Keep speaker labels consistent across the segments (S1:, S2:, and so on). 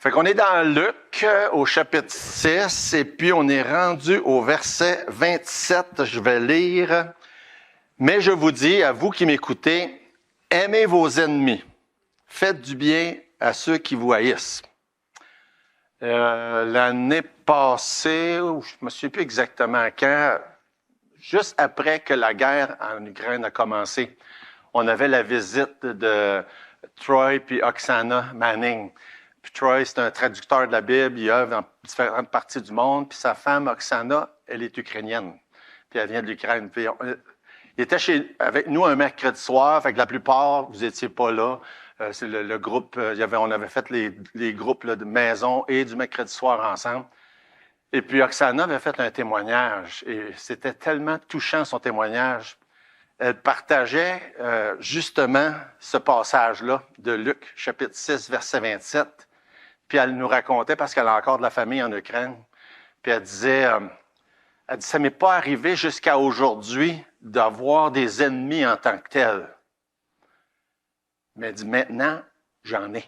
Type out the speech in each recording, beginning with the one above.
S1: Fait qu'on est dans Luc au chapitre 6 et puis on est rendu au verset 27. Je vais lire. Mais je vous dis, à vous qui m'écoutez, aimez vos ennemis. Faites du bien à ceux qui vous haïssent. L'année passée, je ne me souviens plus exactement quand, juste après que la guerre en Ukraine a commencé, on avait la visite de Troy puis Oksana Manning. Puis Troy, c'est un traducteur de la Bible, il œuvre dans différentes parties du monde. Puis sa femme, Oksana, elle est ukrainienne. Puis elle vient de l'Ukraine. Puis il était avec nous un mercredi soir, fait que la plupart, vous n'étiez pas là. C'est le groupe, on avait fait les groupes là, de maison et du mercredi soir ensemble. Et puis Oksana avait fait un témoignage et c'était tellement touchant son témoignage. Elle partageait justement ce passage-là de Luc, chapitre 6, verset 27. Puis elle nous racontait, parce qu'elle a encore de la famille en Ukraine, puis elle disait, ça m'est pas arrivé jusqu'à aujourd'hui d'avoir des ennemis en tant que tels. Mais elle dit, maintenant, j'en ai.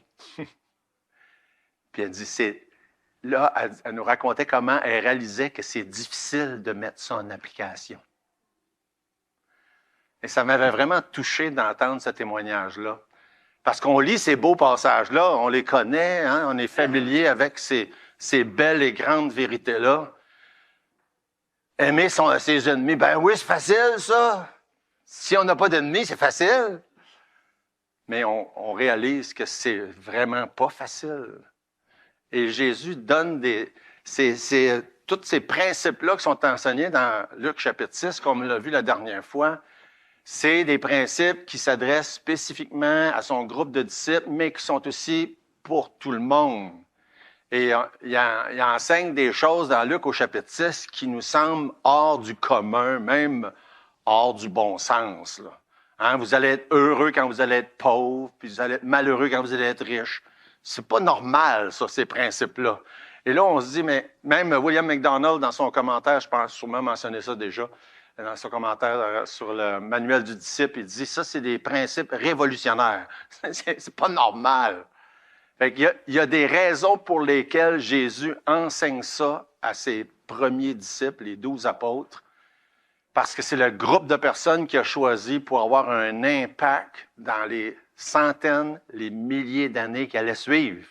S1: Puis elle dit, là, elle nous racontait comment elle réalisait que c'est difficile de mettre ça en application. Et ça m'avait vraiment touché d'entendre ce témoignage-là. Parce qu'on lit ces beaux passages-là, on les connaît, hein, on est familier avec ces belles et grandes vérités-là. Aimer ses ennemis, ben oui, c'est facile, ça. Si on n'a pas d'ennemis, c'est facile. Mais on réalise que c'est vraiment pas facile. Et Jésus donne tous ces principes-là qui sont enseignés dans Luc chapitre 6, comme on l'a vu la dernière fois. C'est des principes qui s'adressent spécifiquement à son groupe de disciples, mais qui sont aussi pour tout le monde. Et il enseigne des choses dans Luc au chapitre 6 qui nous semblent hors du commun, même hors du bon sens. Là. Hein, vous allez être heureux quand vous allez être pauvre, puis vous allez être malheureux quand vous allez être riche. C'est pas normal, ça, ces principes-là. Et là, on se dit, mais même William MacDonald, dans son commentaire, je pense sûrement mentionner ça déjà, dans son commentaire sur le manuel du disciple, il dit, ça, c'est des principes révolutionnaires. C'est pas normal. Fait qu'il y a des raisons pour lesquelles Jésus enseigne ça à ses premiers disciples, les 12 apôtres, parce que c'est le groupe de personnes qu'il a choisi pour avoir un impact dans les centaines, les milliers d'années qui allaient suivre.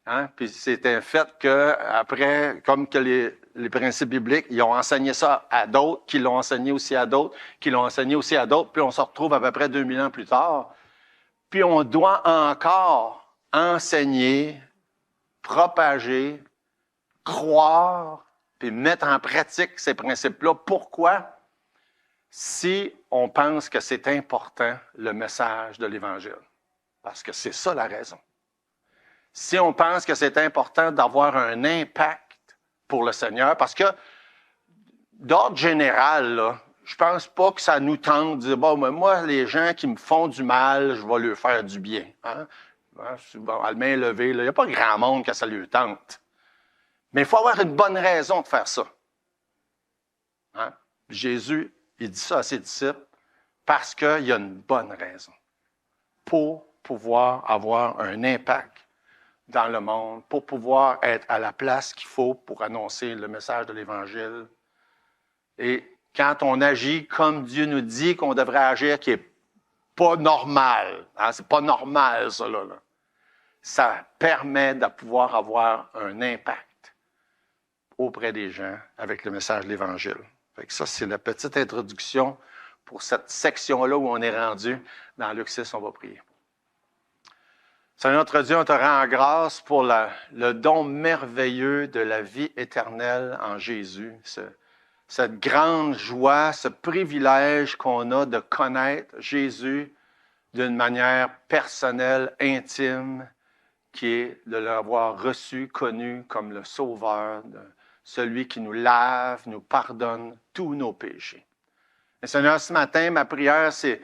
S1: Hein? Puis c'est un fait qu'après, comme que les principes bibliques, ils ont enseigné ça à d'autres, qui l'ont enseigné aussi à d'autres, qui l'ont enseigné aussi à d'autres, puis on se retrouve à peu près 2000 ans plus tard. Puis on doit encore enseigner, propager, croire, puis mettre en pratique ces principes-là. Pourquoi? Si on pense que c'est important, le message de l'Évangile. Parce que c'est ça la raison. Si on pense que c'est important d'avoir un impact pour le Seigneur, parce que d'ordre général, là, je pense pas que ça nous tente de dire, bon, mais moi, les gens qui me font du mal, je vais leur faire du bien. Hein? Bon, à la main levée, il n'y a pas grand monde que ça lui tente. Mais il faut avoir une bonne raison de faire ça. Hein? Jésus, il dit ça à ses disciples parce qu'il y a une bonne raison pour pouvoir avoir un impact dans le monde, pour pouvoir être à la place qu'il faut pour annoncer le message de l'Évangile. Et quand on agit comme Dieu nous dit qu'on devrait agir, qui n'est pas normal, hein, c'est pas normal ça là, ça permet de pouvoir avoir un impact auprès des gens avec le message de l'Évangile. Fait que ça, c'est la petite introduction pour cette section-là où on est rendu. Dans Luc 6, on va prier. Seigneur notre Dieu, on te rend grâce pour le don merveilleux de la vie éternelle en Jésus. Cette grande joie, ce privilège qu'on a de connaître Jésus d'une manière personnelle, intime, qui est de l'avoir reçu, connu comme le Sauveur, celui qui nous lave, nous pardonne tous nos péchés. Et Seigneur, ce matin, ma prière, c'est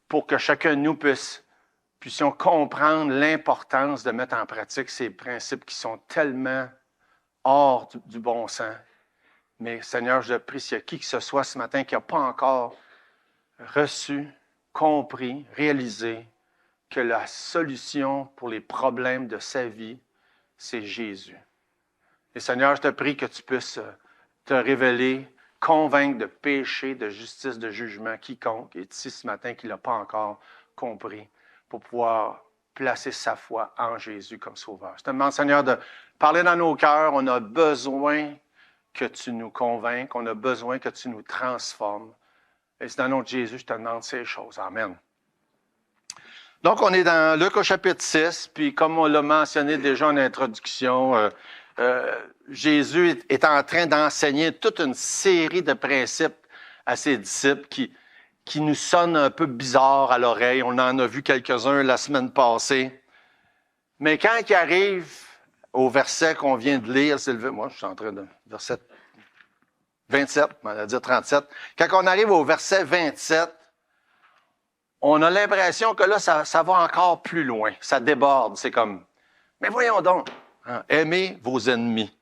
S1: pour que chacun de nous puissions comprendre l'importance de mettre en pratique ces principes qui sont tellement hors du bon sens. Mais Seigneur, je prie s'il y a qui que ce soit ce matin qui n'a pas encore reçu, compris, réalisé que la solution pour les problèmes de sa vie, c'est Jésus. Et Seigneur, je te prie que tu puisses te révéler, convaincre de péché, de justice, de jugement quiconque est ici ce matin qui ne l'a pas encore compris pour pouvoir placer sa foi en Jésus comme sauveur. Je te demande, Seigneur, de parler dans nos cœurs. On a besoin que tu nous convainques, on a besoin que tu nous transformes. Et c'est dans le nom de Jésus, je te demande ces choses. Amen. Donc, on est dans Luc au chapitre 6, puis comme on l'a mentionné déjà en introduction, Jésus est en train d'enseigner toute une série de principes à ses disciples qui nous sonnent un peu bizarres à l'oreille. On en a vu quelques-uns la semaine passée. Mais quand il arrive au verset qu'on vient de lire, moi je suis en train de verset 27, on va dire 37. Quand on arrive au verset 27, on a l'impression que là, ça va encore plus loin. Ça déborde. C'est comme, mais voyons donc, hein, aimez vos ennemis.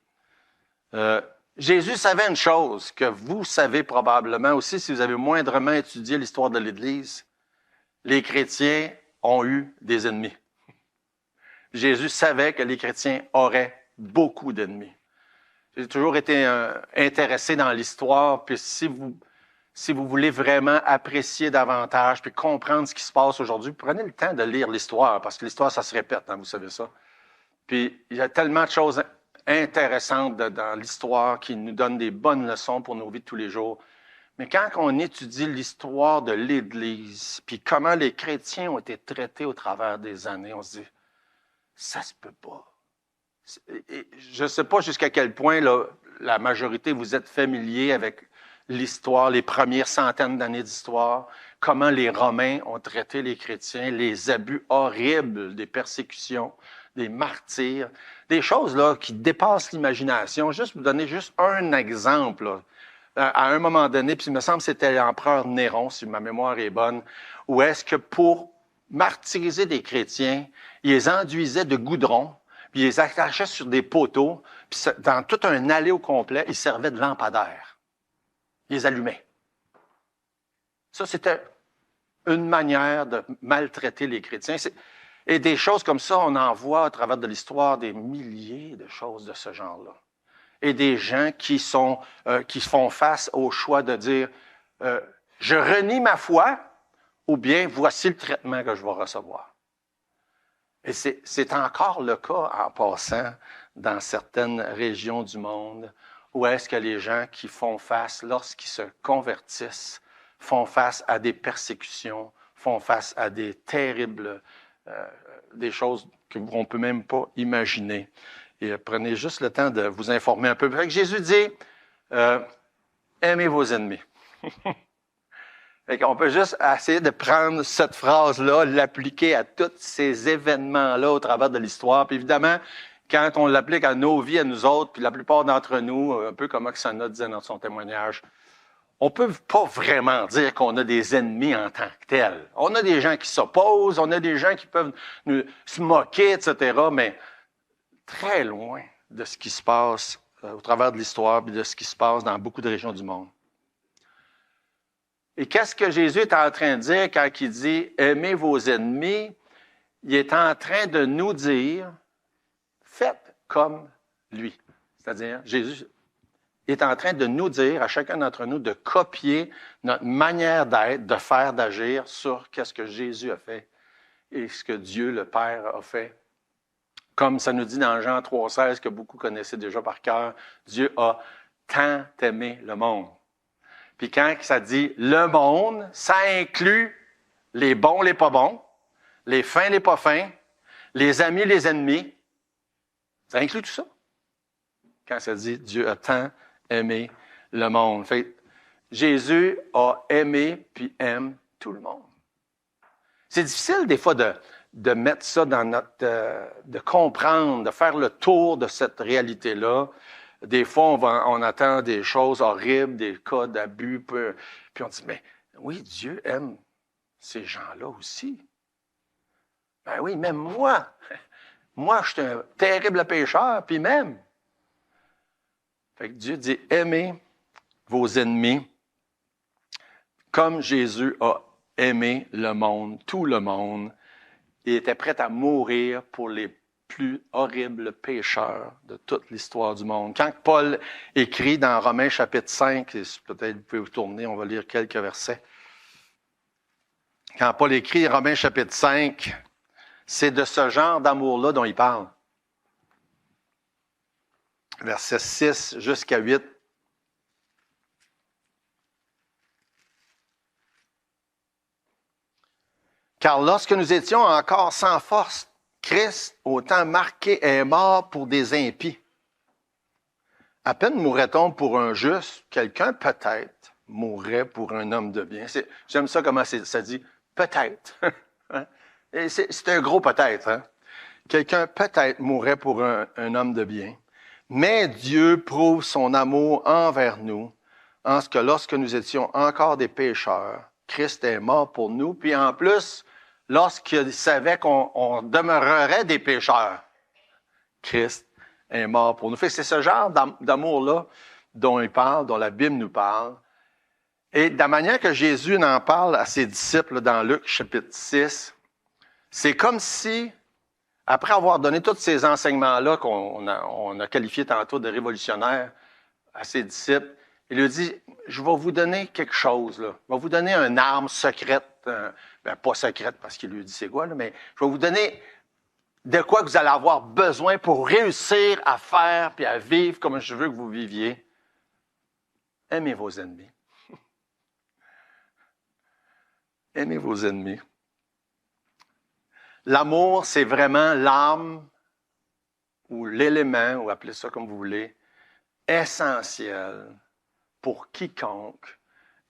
S1: Jésus savait une chose que vous savez probablement aussi si vous avez moindrement étudié l'histoire de l'Église. Les chrétiens ont eu des ennemis. Jésus savait que les chrétiens auraient beaucoup d'ennemis. J'ai toujours été intéressé dans l'histoire, puis si vous voulez vraiment apprécier davantage, puis comprendre ce qui se passe aujourd'hui, prenez le temps de lire l'histoire, parce que l'histoire, ça se répète, hein, vous savez ça. Puis il y a tellement de choses intéressantes dans l'histoire qui nous donnent des bonnes leçons pour nos vies de tous les jours. Mais quand on étudie l'histoire de l'Église, puis comment les chrétiens ont été traités au travers des années, on se dit, ça se peut pas. Je ne sais pas jusqu'à quel point là, la majorité, vous êtes familiers avec l'histoire, les premières centaines d'années d'histoire, comment les Romains ont traité les chrétiens, les abus horribles des persécutions, des martyrs, des choses là, qui dépassent l'imagination. Juste vous donner juste un exemple. Là. À un moment donné, puis il me semble que c'était l'empereur Néron, si ma mémoire est bonne, où est-ce que pour martyriser des chrétiens, il les enduisait de goudron, puis il les attachait sur des poteaux, puis dans tout un allée au complet, il servait de lampadaire. Il les allumait. Ça, c'était une manière de maltraiter les chrétiens. Et des choses comme ça, on en voit à travers de l'histoire des milliers de choses de ce genre-là. Et des gens qui font face au choix de dire je renie ma foi ou bien voici le traitement que je vais recevoir. Et c'est encore le cas en passant dans certaines régions du monde où est-ce que les gens qui font face, lorsqu'ils se convertissent, font face à des persécutions, font face à des terribles, des choses qu'on ne peut même pas imaginer. Et prenez juste le temps de vous informer un peu. Fait que Jésus dit, aimez vos ennemis. Fait qu'on peut juste essayer de prendre cette phrase-là, l'appliquer à tous ces événements-là au travers de l'histoire. Puis évidemment, quand on l'applique à nos vies, à nous autres, puis la plupart d'entre nous, un peu comme Oksana disait dans son témoignage, on peut pas vraiment dire qu'on a des ennemis en tant que tels. On a des gens qui s'opposent, on a des gens qui peuvent se moquer, etc., mais très loin de ce qui se passe au travers de l'histoire et de ce qui se passe dans beaucoup de régions du monde. Et qu'est-ce que Jésus est en train de dire quand il dit « Aimez vos ennemis », il est en train de nous dire « Faites comme lui ». C'est-à-dire, Jésus est en train de nous dire, à chacun d'entre nous, de copier notre manière d'être, de faire, d'agir sur qu'est-ce que Jésus a fait et ce que Dieu, le Père, a fait. Comme ça nous dit dans Jean 3,16, que beaucoup connaissaient déjà par cœur, Dieu a tant aimé le monde. Puis quand ça dit « le monde », ça inclut les bons, les pas bons, les fins, les pas fins, les amis, les ennemis. Ça inclut tout ça. Quand ça dit « Dieu a tant aimé le monde ». Fait, Jésus a aimé puis aime tout le monde. C'est difficile des fois de mettre ça dans de comprendre, de faire le tour de cette réalité-là. Des fois, on attend des choses horribles, des cas d'abus, puis on dit, mais oui, Dieu aime ces gens-là aussi. Ben oui, même moi. Moi, je suis un terrible pécheur, puis même. Fait que Dieu dit, aimez vos ennemis comme Jésus a aimé le monde, tout le monde. Il était prêt à mourir pour les plus horribles pécheurs de toute l'histoire du monde. Quand Paul écrit dans Romains chapitre 5, et peut-être vous pouvez vous tourner, on va lire quelques versets. Quand Paul écrit Romains chapitre 5, c'est de ce genre d'amour-là dont il parle. Versets 6 jusqu'à 8. Car lorsque nous étions encore sans force, Christ, au temps marqué, est mort pour des impies. À peine mourrait-on pour un juste, quelqu'un peut-être mourrait pour un homme de bien. J'aime ça comment ça dit, peut-être. C'est un gros peut-être. Hein? Quelqu'un peut-être mourrait pour un homme de bien. Mais Dieu prouve son amour envers nous, en ce que lorsque nous étions encore des pécheurs, Christ est mort pour nous, puis en plus, lorsqu'il savait qu'on demeurerait des pécheurs, Christ est mort pour nous. C'est ce genre d'amour-là dont il parle, dont la Bible nous parle. Et de la manière que Jésus en parle à ses disciples dans Luc chapitre 6, c'est comme si, après avoir donné tous ces enseignements-là qu'on a qualifiés tantôt de révolutionnaires à ses disciples, il lui dit, je vais vous donner quelque chose, là. Je vais vous donner une arme secrète, pas secrète parce qu'il lui dit c'est quoi, là, mais je vais vous donner de quoi vous allez avoir besoin pour réussir à faire puis à vivre comme je veux que vous viviez. Aimez vos ennemis. Aimez vos ennemis. L'amour, c'est vraiment l'arme ou l'élément, ou appelez ça comme vous voulez, essentiel pour quiconque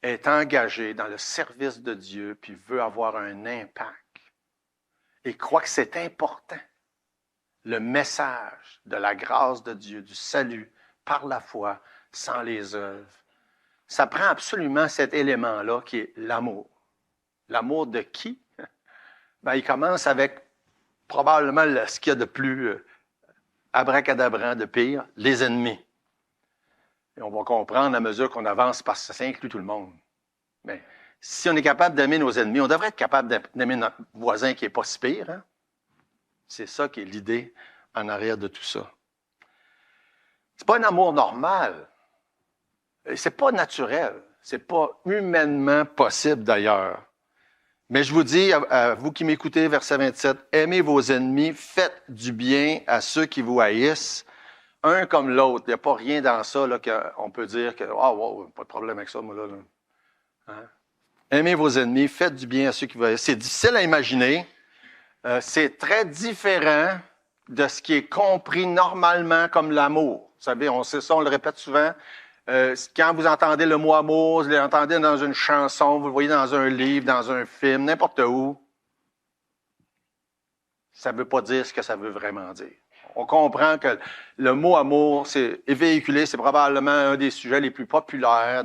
S1: est engagé dans le service de Dieu puis veut avoir un impact et croit que c'est important. Le message de la grâce de Dieu, du salut par la foi, sans les œuvres. Ça prend absolument cet élément-là qui est l'amour. L'amour de qui? Il commence avec probablement ce qu'il y a de plus abracadabrant, de pire, les ennemis. Et on va comprendre à mesure qu'on avance parce que ça inclut tout le monde. Mais si on est capable d'aimer nos ennemis, on devrait être capable d'aimer notre voisin qui n'est pas si pire. Hein? C'est ça qui est l'idée en arrière de tout ça. C'est pas un amour normal. C'est pas naturel. C'est pas humainement possible d'ailleurs. Mais je vous dis, à vous qui m'écoutez, verset 27, aimez vos ennemis, faites du bien à ceux qui vous haïssent, un comme l'autre. Il n'y a pas rien dans ça là, qu'on peut dire que wow, pas de problème avec ça, moi là. Hein? Aimez vos ennemis, faites du bien à ceux qui vous haïssent. C'est difficile à imaginer. C'est très différent de ce qui est compris normalement comme l'amour. Vous savez, on sait ça, on le répète souvent. Quand vous entendez le mot amour, vous l'entendez dans une chanson, vous le voyez dans un livre, dans un film, n'importe où, ça ne veut pas dire ce que ça veut vraiment dire. On comprend que le mot amour, c'est véhiculé, c'est probablement un des sujets les plus populaires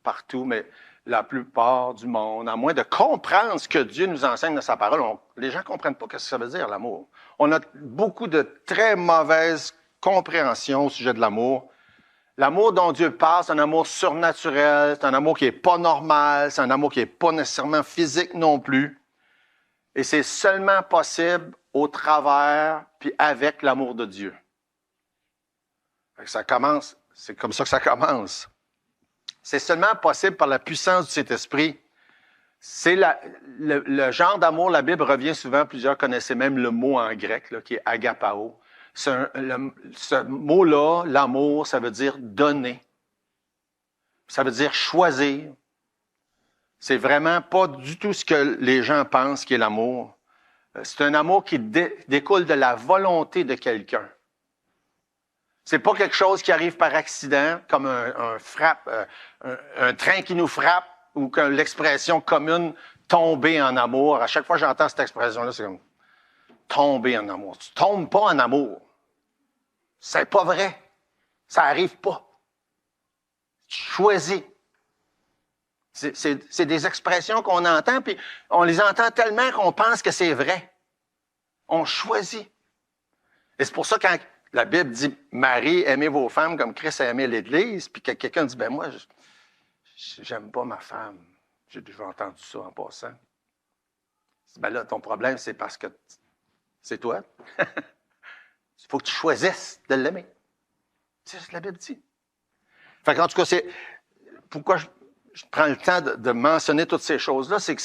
S1: partout, mais la plupart du monde, à moins de comprendre ce que Dieu nous enseigne dans sa parole, les gens ne comprennent pas ce que ça veut dire, l'amour. On a beaucoup de très mauvaises compréhensions au sujet de l'amour. L'amour dont Dieu parle, c'est un amour surnaturel, c'est un amour qui n'est pas normal, c'est un amour qui n'est pas nécessairement physique non plus. Et c'est seulement possible au travers puis avec l'amour de Dieu. Ça commence, c'est comme ça que ça commence. C'est seulement possible par la puissance du Saint-Esprit. C'est le genre d'amour, la Bible revient souvent, plusieurs connaissaient même le mot en grec, là, qui est agapao. Ce mot-là, l'amour, ça veut dire donner. Ça veut dire choisir. C'est vraiment pas du tout ce que les gens pensent qui est l'amour. C'est un amour qui découle de la volonté de quelqu'un. C'est pas quelque chose qui arrive par accident, comme un train qui nous frappe, ou que l'expression commune tomber en amour. À chaque fois que j'entends cette expression-là, c'est comme tomber en amour. Tu tombes pas en amour. C'est pas vrai. Ça arrive pas. Tu choisis. C'est des expressions qu'on entend, puis on les entend tellement qu'on pense que c'est vrai. On choisit. Et c'est pour ça quand la Bible dit « Marie, aimez vos femmes comme Christ a aimé l'Église », puis que quelqu'un dit « Ben moi, j'aime pas ma femme. » J'ai déjà entendu ça en passant. Ben là, ton problème, c'est parce que c'est toi. Il faut que tu choisisses de l'aimer. C'est ce que la Bible dit. Fait qu'en tout cas, c'est pourquoi je prends le temps de mentionner toutes ces choses-là, c'est que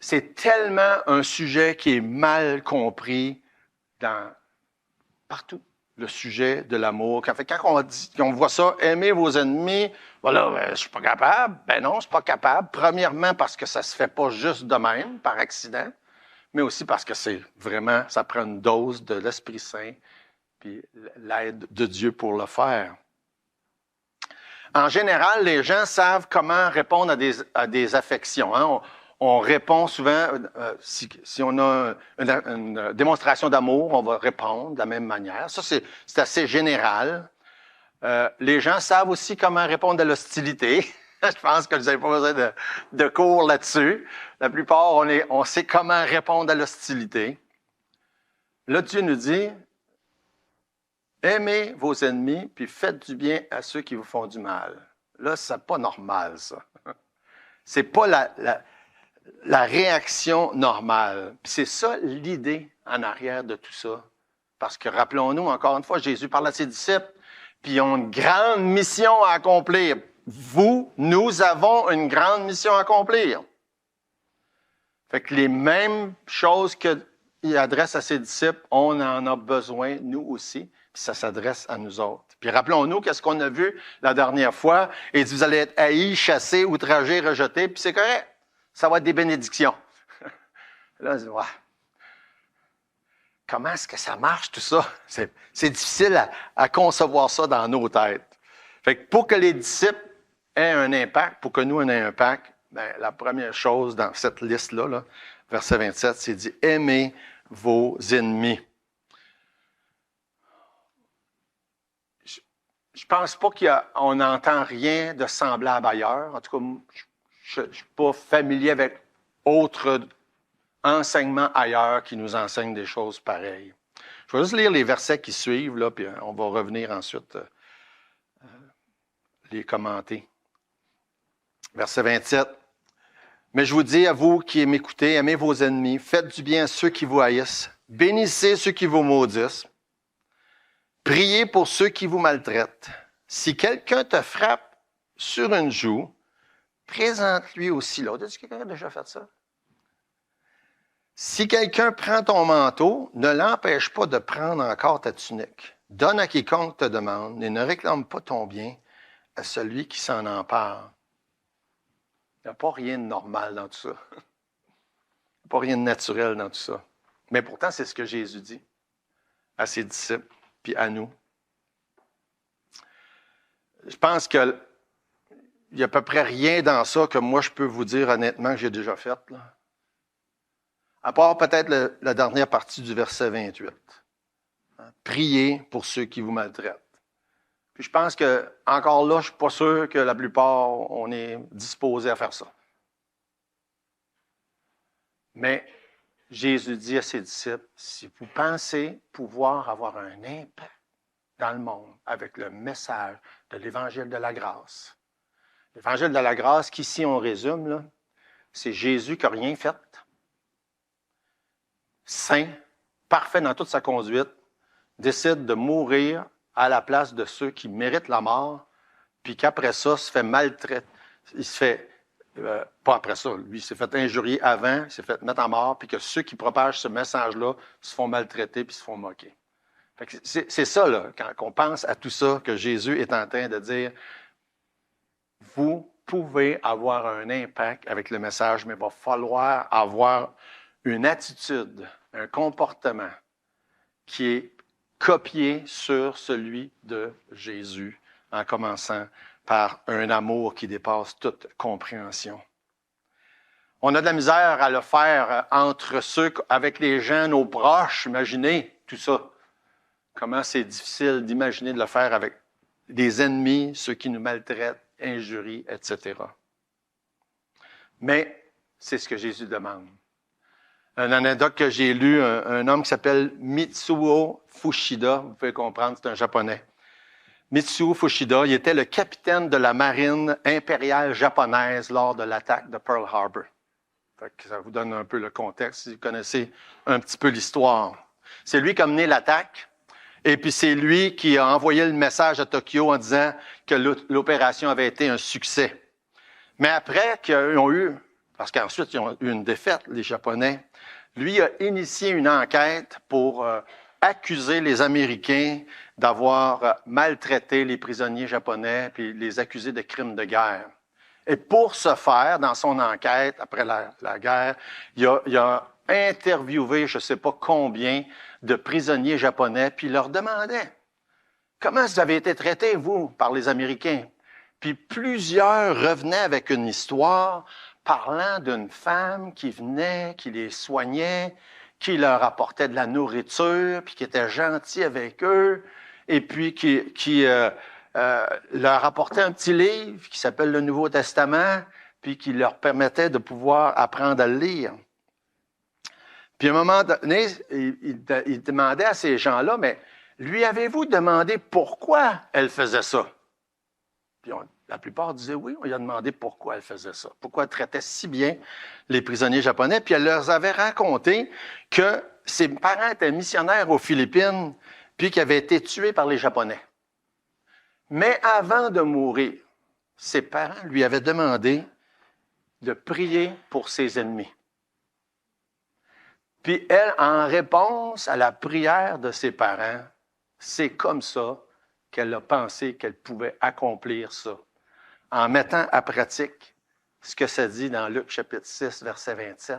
S1: c'est tellement un sujet qui est mal compris partout. Le sujet de l'amour. Quand on voit ça, aimez vos ennemis, voilà, je suis pas capable. Ben non, je suis pas capable. Premièrement, parce que ça se fait pas juste de même, par accident, mais aussi parce que c'est vraiment, ça prend une dose de l'Esprit Saint, puis l'aide de Dieu pour le faire. En général, les gens savent comment répondre à des affections. Hein? On répond souvent, si on a une démonstration d'amour, on va répondre de la même manière. Ça, c'est assez général. Les gens savent aussi comment répondre à l'hostilité. Je pense que vous n'avez pas besoin de cours là-dessus. La plupart, on sait comment répondre à l'hostilité. Là, Dieu nous dit, aimez vos ennemis, puis faites du bien à ceux qui vous font du mal. Là, c'est pas normal, ça. C'est pas la réaction normale. Puis c'est ça l'idée en arrière de tout ça. Parce que rappelons-nous, encore une fois, Jésus parle à ses disciples, puis ils ont une grande mission à accomplir. Nous avons une grande mission à accomplir. Fait que les mêmes choses qu'il adresse à ses disciples, on en a besoin, nous aussi, puis ça s'adresse à nous autres. Puis rappelons-nous qu'est-ce qu'on a vu la dernière fois. Il dit, vous allez être haïs, chassés, outragés, rejetés, puis c'est correct. Ça va être des bénédictions. Là, on dit, ouais. Comment est-ce que ça marche, tout ça? C'est difficile à concevoir ça dans nos têtes. Fait que pour que les disciples aient un impact, pour que nous on ait un impact, ben, la première chose dans cette liste-là, là, verset 27, c'est dit, aimez vos ennemis. Je pense pas qu'on n'entend rien de semblable ailleurs. En tout cas, je ne suis pas familier avec autres enseignements ailleurs qui nous enseignent des choses pareilles. Je vais juste lire les versets qui suivent, là, puis on va revenir ensuite les commenter. Verset 27. Mais je vous dis à vous qui m'écoutez, aimez vos ennemis, faites du bien à ceux qui vous haïssent, bénissez ceux qui vous maudissent, priez pour ceux qui vous maltraitent. Si quelqu'un te frappe sur une joue, présente-lui aussi l'autre. Est-ce que quelqu'un a déjà fait ça? Si quelqu'un prend ton manteau, ne l'empêche pas de prendre encore ta tunique. Donne à quiconque te demande et ne réclame pas ton bien à celui qui s'en empare. Il n'y a pas rien de normal dans tout ça. Il n'y a pas rien de naturel dans tout ça. Mais pourtant, c'est ce que Jésus dit à ses disciples, puis à nous. Je pense qu'il n'y a à peu près rien dans ça que moi, je peux vous dire honnêtement que j'ai déjà fait, là. À part peut-être la dernière partie du verset 28. Priez pour ceux qui vous maltraitent. Puis je pense que, encore là, je ne suis pas sûr que la plupart, on est disposé à faire ça. Mais Jésus dit à ses disciples, si vous pensez pouvoir avoir un impact dans le monde avec le message de l'Évangile de la grâce. L'Évangile de la grâce, qu'ici on résume, là, c'est Jésus qui n'a rien fait. Saint, parfait dans toute sa conduite, décide de mourir à la place de ceux qui méritent la mort, puis qu'après ça, se fait maltraiter. Il se fait, pas après ça, lui, il s'est fait injurier avant, il s'est fait mettre à mort, puis que ceux qui propagent ce message-là se font maltraiter puis se font moquer. Fait que c'est ça, là, quand on pense à tout ça, que Jésus est en train de dire, vous pouvez avoir un impact avec le message, mais il va falloir avoir une attitude, un comportement qui est copié sur celui de Jésus, en commençant par un amour qui dépasse toute compréhension. On a de la misère à le faire entre ceux, avec les gens, nos proches. Imaginez tout ça. Comment c'est difficile d'imaginer de le faire avec des ennemis, ceux qui nous maltraitent, injurient, etc. Mais c'est ce que Jésus demande. Une anecdote que j'ai lue, un homme qui s'appelle Mitsuo Fuchida, vous pouvez comprendre, c'est un japonais. Mitsuo Fuchida, il était le capitaine de la marine impériale japonaise lors de l'attaque de Pearl Harbor. Fait que ça vous donne un peu le contexte, si vous connaissez un petit peu l'histoire. C'est lui qui a mené l'attaque. Et puis c'est lui qui a envoyé le message à Tokyo en disant que l'opération avait été un succès. Mais après qu'ils ont eu, parce qu'ensuite ils ont eu une défaite, les Japonais, lui a initié une enquête pour accuser les Américains d'avoir maltraité les prisonniers japonais puis les accuser de crimes de guerre. Et pour ce faire, dans son enquête, après la guerre, il a interviewé je ne sais pas combien de prisonniers japonais, puis il leur demandait « Comment vous avez été traités, vous, par les Américains? » Puis plusieurs revenaient avec une histoire parlant d'une femme qui venait, qui les soignait, qui leur apportait de la nourriture, puis qui était gentil avec eux, et puis qui leur apportait un petit livre qui s'appelle le Nouveau Testament, puis qui leur permettait de pouvoir apprendre à le lire. Puis à un moment donné, il demandait à ces gens-là, mais lui avez-vous demandé pourquoi elle faisait ça? Puis la plupart disaient oui, on lui a demandé pourquoi elle faisait ça, pourquoi elle traitait si bien les prisonniers japonais. Puis elle leur avait raconté que ses parents étaient missionnaires aux Philippines, puis qu'ils avaient été tués par les Japonais. Mais avant de mourir, ses parents lui avaient demandé de prier pour ses ennemis. Puis elle, en réponse à la prière de ses parents, c'est comme ça qu'elle a pensé qu'elle pouvait accomplir ça, en mettant à pratique ce que ça dit dans Luc chapitre 6, verset 27.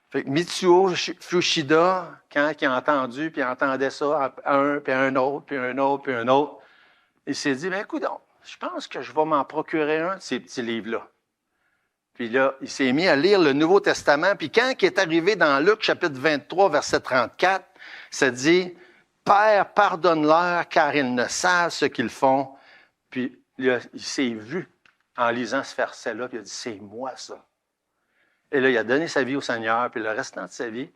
S1: Fait que Mitsuo Fushida, quand il a entendu, puis il entendait ça à un, puis à un autre, puis à un autre, puis à un autre, il s'est dit, bien écoute, je pense que je vais m'en procurer un de ces petits livres-là. Puis là, il s'est mis à lire le Nouveau Testament, puis quand il est arrivé dans Luc chapitre 23, verset 34, ça dit, « Père, pardonne-leur, car ils ne savent ce qu'ils font. » Puis il s'est vu en lisant ce verset-là, puis il a dit, « C'est moi, ça. » Et là, il a donné sa vie au Seigneur, puis le restant de sa vie,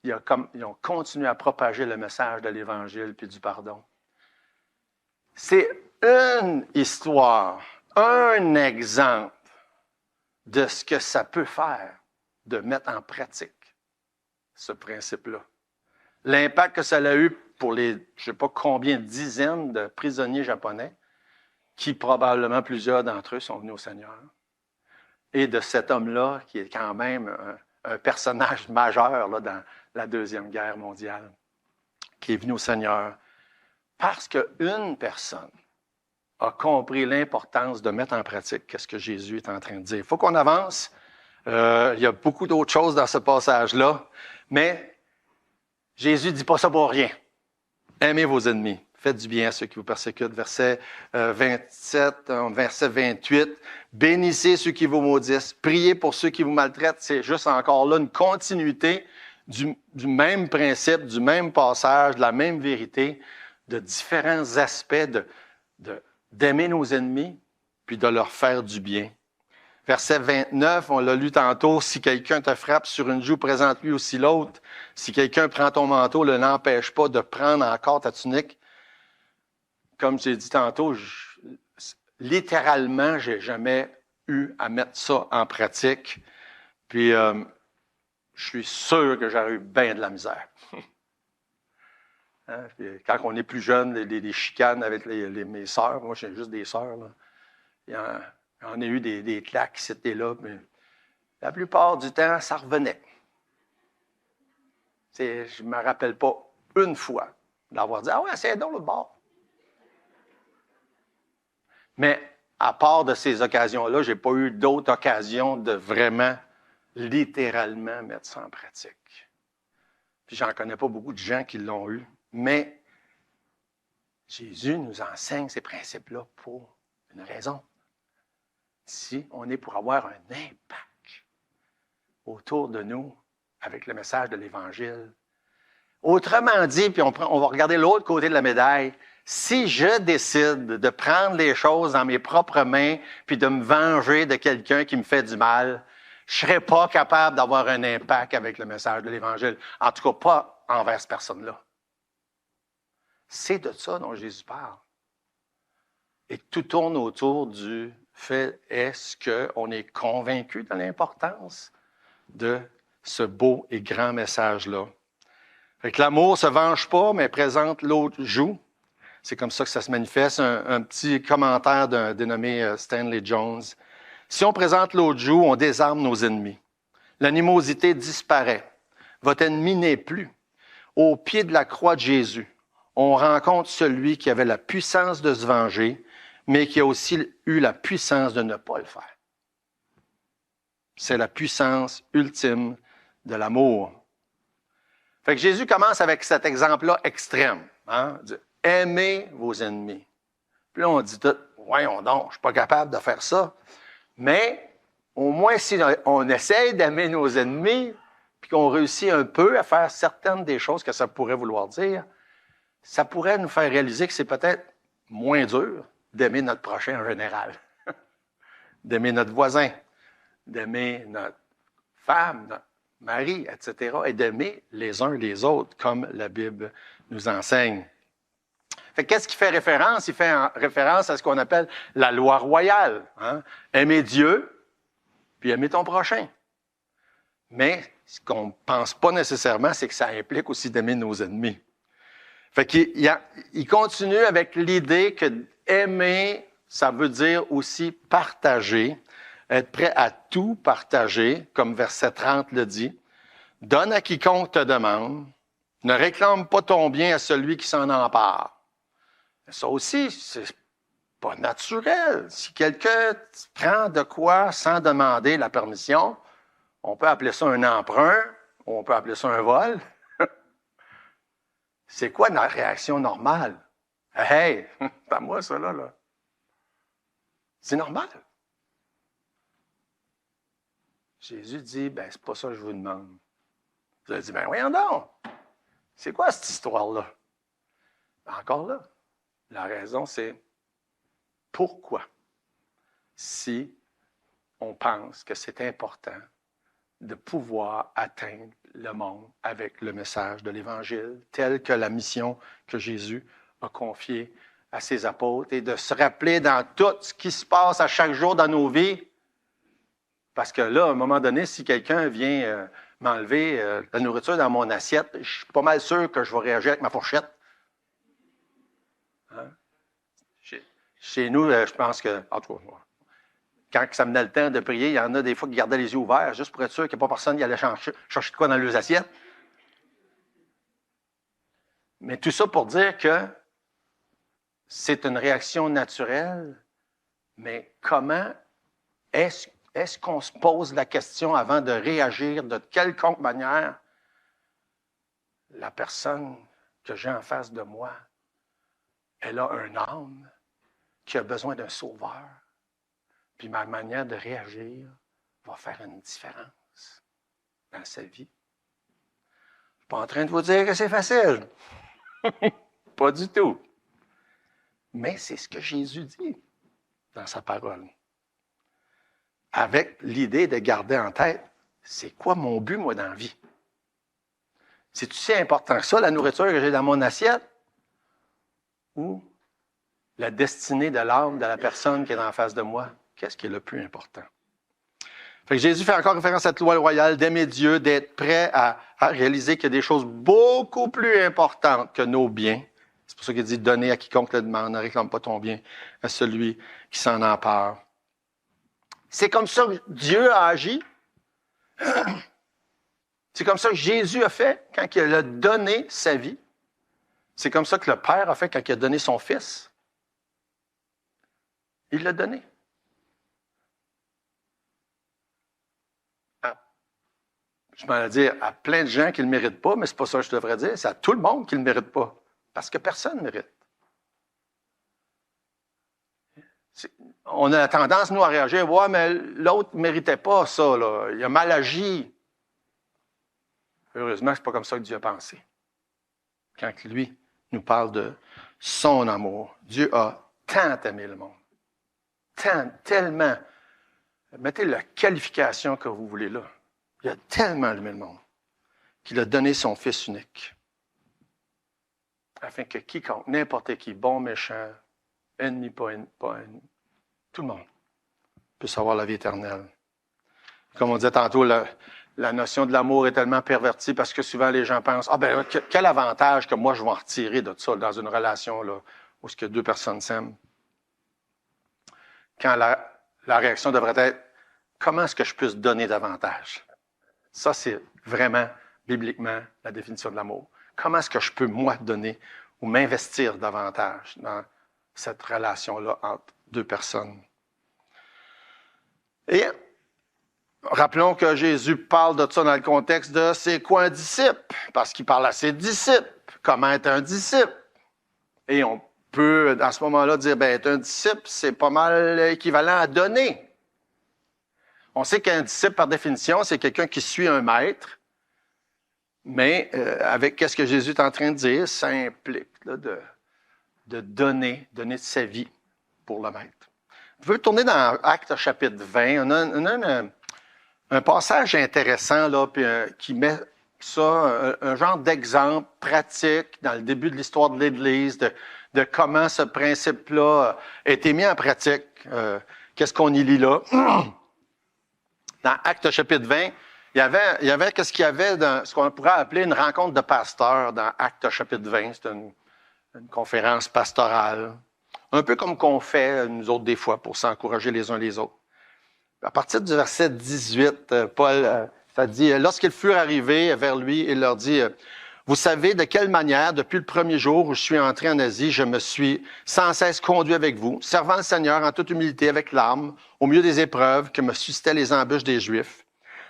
S1: ils ont continué à propager le message de l'Évangile puis du pardon. C'est une histoire, un exemple de ce que ça peut faire de mettre en pratique ce principe-là. L'impact que ça a eu pour les, je ne sais pas combien de dizaines de prisonniers japonais, qui probablement plusieurs d'entre eux sont venus au Seigneur. Et de cet homme-là, qui est quand même un personnage majeur là, dans la Deuxième Guerre mondiale, qui est venu au Seigneur, parce qu'une personne a compris l'importance de mettre en pratique ce que Jésus est en train de dire. Il faut qu'on avance. Il y a beaucoup d'autres choses dans ce passage-là, mais Jésus ne dit pas ça pour rien. Aimez vos ennemis. Faites du bien à ceux qui vous persécutent. Verset 27, verset 28. Bénissez ceux qui vous maudissent. Priez pour ceux qui vous maltraitent. C'est juste encore là une continuité du même principe, du même passage, de la même vérité, de différents aspects d'aimer nos ennemis, puis de leur faire du bien. Verset 29, on l'a lu tantôt, « Si quelqu'un te frappe sur une joue, présente-lui aussi l'autre. Si quelqu'un prend ton manteau, ne l'empêche pas de prendre encore ta tunique. » Comme j'ai dit tantôt, littéralement, je n'ai jamais eu à mettre ça en pratique. Puis, je suis sûr que j'aurais eu bien de la misère. Hein? Quand on est plus jeune, les chicanes avec mes sœurs, moi j'ai juste des sœurs, là. Il y en a eu des claques qui c'était là, mais la plupart du temps, ça revenait. Je ne me rappelle pas une fois d'avoir dit « Ah ouais, c'est donc le bord. » Mais à part de ces occasions-là, je n'ai pas eu d'autres occasions de vraiment, littéralement, mettre ça en pratique. Puis j'en connais pas beaucoup de gens qui l'ont eu. Mais Jésus nous enseigne ces principes-là pour une raison. Si on est pour avoir un impact autour de nous avec le message de l'Évangile. Autrement dit, puis on va regarder l'autre côté de la médaille, si je décide de prendre les choses dans mes propres mains puis de me venger de quelqu'un qui me fait du mal, je ne serai pas capable d'avoir un impact avec le message de l'Évangile. En tout cas, pas envers cette personne-là. C'est de ça dont Jésus parle. Et tout tourne autour du fait, est-ce qu'on est convaincu de l'importance de ce beau et grand message-là? Fait que l'amour se venge pas, mais présente l'autre joue. C'est comme ça que ça se manifeste. Un petit commentaire d'un dénommé Stanley Jones. Si on présente l'autre joue, on désarme nos ennemis. L'animosité disparaît. Votre ennemi n'est plus. Au pied de la croix de Jésus, on rencontre celui qui avait la puissance de se venger, mais qui a aussi eu la puissance de ne pas le faire. C'est la puissance ultime de l'amour. Fait que Jésus commence avec cet exemple-là extrême. Hein? Aimez vos ennemis. Puis là, on dit tout, voyons donc, je ne suis pas capable de faire ça. Mais au moins, si on essaye d'aimer nos ennemis, puis qu'on réussit un peu à faire certaines des choses que ça pourrait vouloir dire, ça pourrait nous faire réaliser que c'est peut-être moins dur d'aimer notre prochain en général, d'aimer notre voisin, d'aimer notre femme, notre mari, etc., et d'aimer les uns les autres, comme la Bible nous enseigne. Fait qu'est-ce qui fait référence? Il fait référence à ce qu'on appelle la loi royale. Hein? Aimer Dieu, puis aimer ton prochain. Mais ce qu'on ne pense pas nécessairement, c'est que ça implique aussi d'aimer nos ennemis. Fait qu'il continue avec l'idée que aimer, ça veut dire aussi partager, être prêt à tout partager, comme verset 30 le dit. Donne à quiconque te demande, ne réclame pas ton bien à celui qui s'en empare. Ça aussi, c'est pas naturel. Si quelqu'un prend de quoi sans demander la permission, on peut appeler ça un emprunt, ou on peut appeler ça un vol. C'est quoi notre réaction normale? Hey, c'est à moi ça là. C'est normal. Jésus dit, ben c'est pas ça que je vous demande. Vous avez dit, ben voyons donc, c'est quoi cette histoire-là? Ben, encore là, la raison c'est pourquoi, si on pense que c'est important de pouvoir atteindre le monde avec le message de l'Évangile, tel que la mission que Jésus a confiée à ses apôtres, et de se rappeler dans tout ce qui se passe à chaque jour dans nos vies. Parce que là, à un moment donné, si quelqu'un vient m'enlever la nourriture dans mon assiette, je suis pas mal sûr que je vais réagir avec ma fourchette. Hein? Chez nous, je pense que, en tout cas, quand ça venait le temps de prier, il y en a des fois qui gardaient les yeux ouverts juste pour être sûr qu'il n'y a pas personne qui allait chercher de quoi dans leurs assiettes. Mais tout ça pour dire que c'est une réaction naturelle, mais comment est-ce qu'on se pose la question avant de réagir de quelconque manière? La personne que j'ai en face de moi, elle a un âme qui a besoin d'un sauveur. Puis ma manière de réagir va faire une différence dans sa vie. Je ne suis pas en train de vous dire que c'est facile. Pas du tout. Mais c'est ce que Jésus dit dans sa parole. Avec l'idée de garder en tête, c'est quoi mon but, moi, dans la vie? C'est-tu si important que ça, la nourriture que j'ai dans mon assiette? Ou la destinée de l'âme de la personne qui est en face de moi? Qu'est-ce qui est le plus important? Fait que Jésus fait encore référence à cette loi royale d'aimer Dieu, d'être prêt à réaliser qu'il y a des choses beaucoup plus importantes que nos biens. C'est pour ça qu'il dit « Donnez à quiconque le demande, ne réclame pas ton bien à celui qui s'en empare. » C'est comme ça que Dieu a agi. C'est comme ça que Jésus a fait quand il a donné sa vie. C'est comme ça que le Père a fait quand il a donné son Fils. Il l'a donné. Je m'en vais dire à plein de gens qui ne le méritent pas, mais c'est pas ça que je devrais dire. C'est à tout le monde qui ne le mérite pas. Parce que personne ne mérite. On a tendance, nous, à réagir. Ouais, mais l'autre ne méritait pas ça, là. Il a mal agi. Heureusement, ce n'est pas comme ça que Dieu a pensé. Quand lui nous parle de son amour, Dieu a tant aimé le monde. Tellement. Mettez la qualification que vous voulez là. Il a tellement aimé le monde qu'il a donné son Fils unique. Afin que quiconque, n'importe qui, bon, méchant, ennemi, pas ennemi, tout le monde puisse avoir la vie éternelle. Comme on disait tantôt, la notion de l'amour est tellement pervertie parce que souvent les gens pensent, quel avantage que moi je vais en retirer de ça dans une relation là, où ce que deux personnes s'aiment. Quand la réaction devrait être, comment est-ce que je puisse donner davantage? Ça, c'est vraiment, bibliquement, la définition de l'amour. Comment est-ce que je peux, moi, donner ou m'investir davantage dans cette relation-là entre deux personnes? Et rappelons que Jésus parle de ça dans le contexte de c'est quoi un disciple? Parce qu'il parle à ses disciples. Comment être un disciple? Et on peut, à ce moment-là, dire, être un disciple, c'est pas mal équivalent à donner. On sait qu'un disciple, par définition, c'est quelqu'un qui suit un maître, mais avec qu'est-ce que Jésus est en train de dire, ça implique là, de donner de sa vie pour le maître. Vous pouvez tourner dans Actes chapitre 20. On a un passage intéressant là, qui met ça, un genre d'exemple pratique dans le début de l'histoire de l'Église, de comment ce principe-là a été mis en pratique. Qu'est-ce qu'on y lit là? Dans Actes chapitre 20, il y avait qu'est-ce qu'il y avait dans ce qu'on pourrait appeler une rencontre de pasteurs dans Actes chapitre 20. C'est une conférence pastorale. Un peu comme qu'on fait, nous autres, des fois, pour s'encourager les uns les autres. À partir du verset 18, Paul, ça dit, lorsqu'ils furent arrivés vers lui, il leur dit, vous savez de quelle manière, depuis le premier jour où je suis entré en Asie, je me suis sans cesse conduit avec vous, servant le Seigneur en toute humilité avec larmes, au milieu des épreuves que me suscitaient les embûches des Juifs.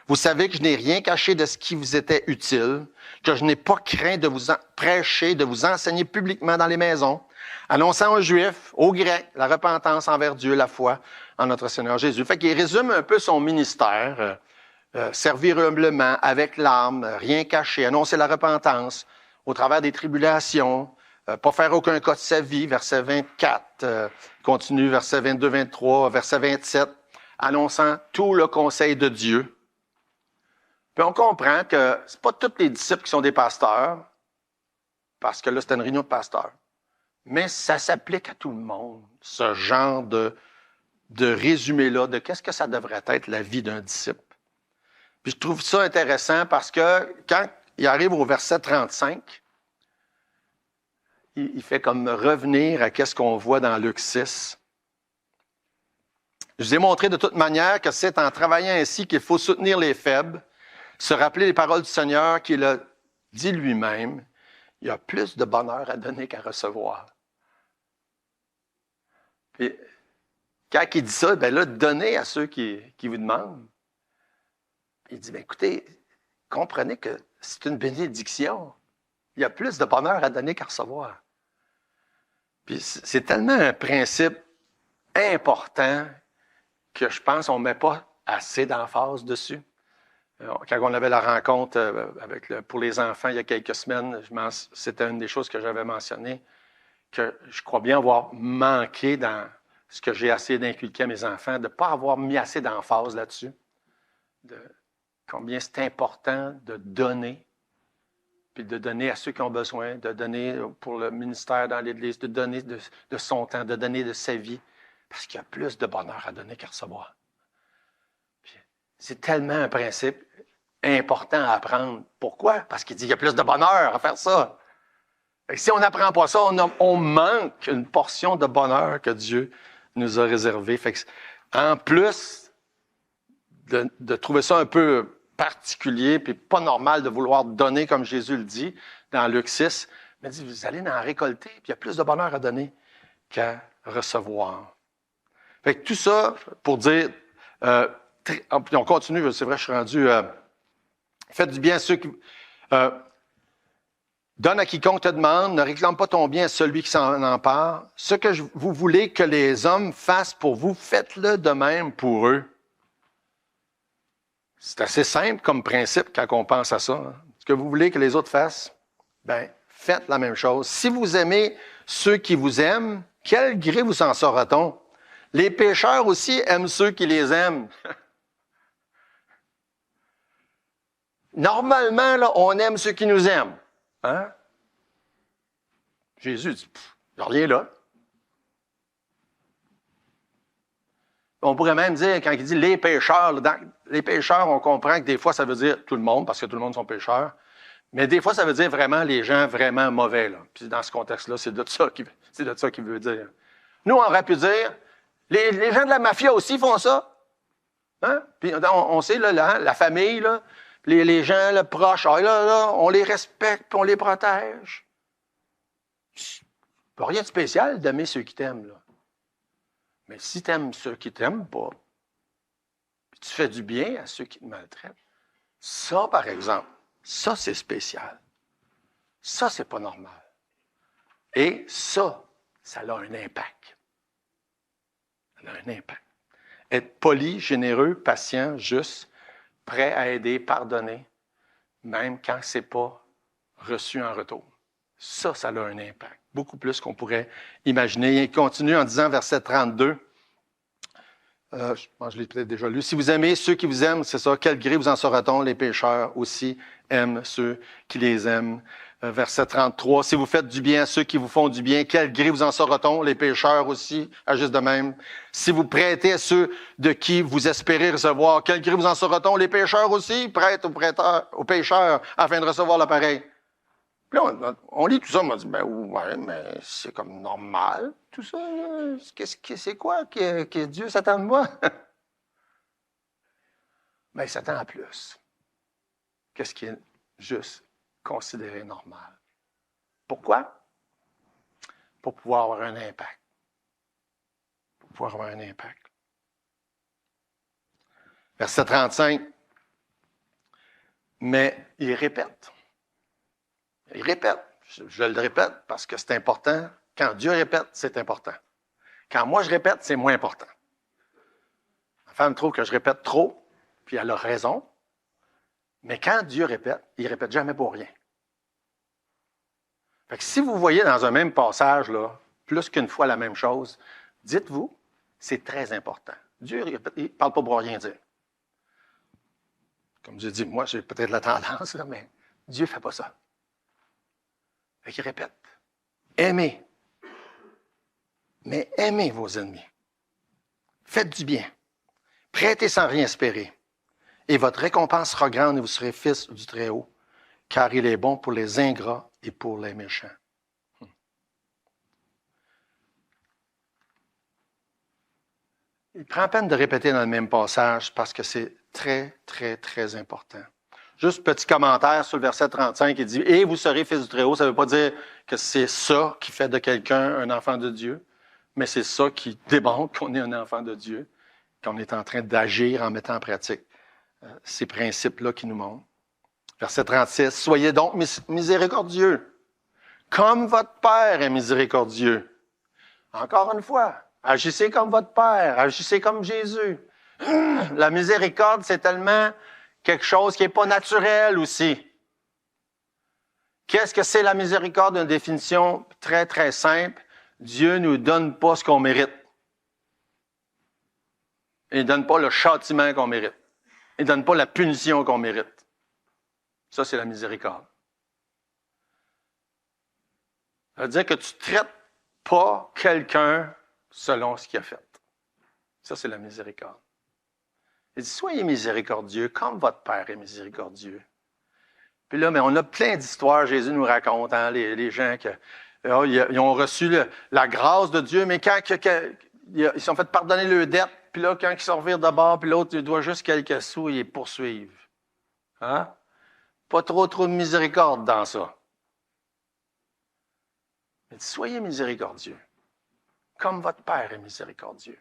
S1: Vous savez que je n'ai rien caché de ce qui vous était utile, que je n'ai pas craint de vous prêcher, de vous enseigner publiquement dans les maisons, annonçant aux Juifs, aux Grecs, la repentance envers Dieu, la foi en notre Seigneur Jésus. Fait qu'il résume un peu son ministère. Servir humblement, avec larmes, rien cacher, annoncer la repentance au travers des tribulations, pas faire aucun cas de sa vie, verset 24, continue, verset 22, 23, verset 27, annonçant tout le conseil de Dieu. Puis on comprend que c'est pas tous les disciples qui sont des pasteurs, parce que là, c'est une réunion de pasteurs. Mais ça s'applique à tout le monde, ce genre de résumé-là de qu'est-ce que ça devrait être la vie d'un disciple. Puis je trouve ça intéressant parce que quand il arrive au verset 35, il fait comme revenir à qu'est-ce qu'on voit dans Luc 6. Je vous ai montré de toute manière que c'est en travaillant ainsi qu'il faut soutenir les faibles, se rappeler les paroles du Seigneur qu'il a dit lui-même, il y a plus de bonheur à donner qu'à recevoir. Puis, quand il dit ça, là, donnez à ceux qui vous demandent. Il dit, écoutez, comprenez que c'est une bénédiction. Il y a plus de bonheur à donner qu'à recevoir. Puis c'est tellement un principe important que je pense qu'on ne met pas assez d'emphase dessus. Quand on avait la rencontre pour les enfants il y a quelques semaines, c'était une des choses que j'avais mentionnées, que je crois bien avoir manqué dans ce que j'ai essayé d'inculquer à mes enfants, de ne pas avoir mis assez d'emphase là-dessus. Combien c'est important de donner, puis de donner à ceux qui ont besoin, de donner pour le ministère dans l'Église, de donner de son temps, de donner de sa vie, parce qu'il y a plus de bonheur à donner qu'à recevoir. Puis, c'est tellement un principe important à apprendre. Pourquoi? Parce qu'il dit qu'il y a plus de bonheur à faire ça. Et si on n'apprend pas ça, on manque une portion de bonheur que Dieu nous a réservé. Fait que, en plus de trouver ça un peu particulier, puis pas normal de vouloir donner comme Jésus le dit dans Luc 6, mais il dit, vous allez en récolter, puis il y a plus de bonheur à donner qu'à recevoir. Fait que tout ça pour dire, on continue, c'est vrai, je suis rendu, faites du bien à ceux qui... donne à quiconque te demande, ne réclame pas ton bien à celui qui s'en empare. Ce que vous voulez que les hommes fassent pour vous, faites-le de même pour eux. C'est assez simple comme principe quand on pense à ça. Hein. Ce que vous voulez que les autres fassent, faites la même chose. Si vous aimez ceux qui vous aiment, quel gré vous en saura-t-on? Les pécheurs aussi aiment ceux qui les aiment. Normalement, là, on aime ceux qui nous aiment. Hein? Jésus dit, il n'y a rien là. On pourrait même dire, quand il dit les pécheurs, les pécheurs, on comprend que des fois, ça veut dire tout le monde, parce que tout le monde sont pécheurs. Mais des fois, ça veut dire vraiment les gens vraiment mauvais. Là. Puis dans ce contexte-là, c'est de ça qu'il veut dire. Nous, on aurait pu dire, les gens de la mafia aussi font ça. Hein? Puis on sait, là, la famille, là, les gens là, proches, là, on les respecte puis on les protège. Pas rien de spécial d'aimer ceux qui t'aiment. Là. Mais si tu aimes ceux qui t'aiment pas, puis tu fais du bien à ceux qui te maltraitent, ça, par exemple, ça, c'est spécial. Ça, c'est pas normal. Et ça a un impact. Ça a un impact. Être poli, généreux, patient, juste, prêt à aider, pardonner, même quand c'est pas reçu en retour. Ça a un impact. Beaucoup plus qu'on pourrait imaginer. Il continue en disant, verset 32, je pense que je l'ai peut-être déjà lu. Si vous aimez ceux qui vous aiment, c'est ça, quel gré vous en saura-t-on? Les pécheurs aussi aiment ceux qui les aiment. Verset 33, si vous faites du bien à ceux qui vous font du bien, quel gré vous en saura-t-on? Les pécheurs aussi agissent de même. Si vous prêtez à ceux de qui vous espérez recevoir, quel gré vous en saura-t-on? Les pécheurs aussi prêtent aux pécheurs afin de recevoir le pareil. Puis là, on lit tout ça, on m'a dit, ben ouais, mais c'est comme normal, tout ça. C'est quoi que Dieu s'attend de moi? Mais il s'attend à plus. Qu'est-ce qui est juste considéré normal? Pourquoi? Pour pouvoir avoir un impact. Pour pouvoir avoir un impact. Verset 35. Mais il répète. Il répète. Je le répète parce que c'est important. Quand Dieu répète, c'est important. Quand moi je répète, c'est moins important. Ma femme trouve que je répète trop, puis elle a raison. Mais quand Dieu répète, il ne répète jamais pour rien. Fait que si vous voyez dans un même passage, là, plus qu'une fois la même chose, dites-vous, c'est très important. Dieu il ne parle pas pour rien dire. Comme Dieu dit, moi j'ai peut-être la tendance, là, mais Dieu ne fait pas ça. Fait qu'il répète. Aimez. Mais aimez vos ennemis. Faites du bien. Prêtez sans rien espérer. Et votre récompense sera grande et vous serez fils du Très-Haut, car il est bon pour les ingrats et pour les méchants. Il prend peine de répéter dans le même passage parce que c'est très, très, très important. Juste petit commentaire sur le verset 35, il dit « Et vous serez fils du Très-Haut », ça ne veut pas dire que c'est ça qui fait de quelqu'un un enfant de Dieu, mais c'est ça qui démontre qu'on est un enfant de Dieu, qu'on est en train d'agir en mettant en pratique ces principes-là qui nous montrent. Verset 36, « Soyez donc miséricordieux, comme votre Père est miséricordieux. » Encore une fois, agissez comme votre Père, agissez comme Jésus. La miséricorde, c'est tellement quelque chose qui n'est pas naturel aussi. Qu'est-ce que c'est la miséricorde? Une définition très, très simple. Dieu ne nous donne pas ce qu'on mérite. Il ne donne pas le châtiment qu'on mérite. Il ne donne pas la punition qu'on mérite. Ça, c'est la miséricorde. Ça veut dire que tu ne traites pas quelqu'un selon ce qu'il a fait. Ça, c'est la miséricorde. Il dit, soyez miséricordieux comme votre Père est miséricordieux. Puis là, mais on a plein d'histoires, Jésus nous raconte, hein, les gens qui ils ont reçu la grâce de Dieu, mais quand ils sont fait pardonner leurs dettes, puis là, quand ils sont revirent de bord, puis l'autre, il doit juste quelques sous, ils les poursuivent. Hein? Pas trop de miséricorde dans ça. Il dit, soyez miséricordieux, comme votre Père est miséricordieux.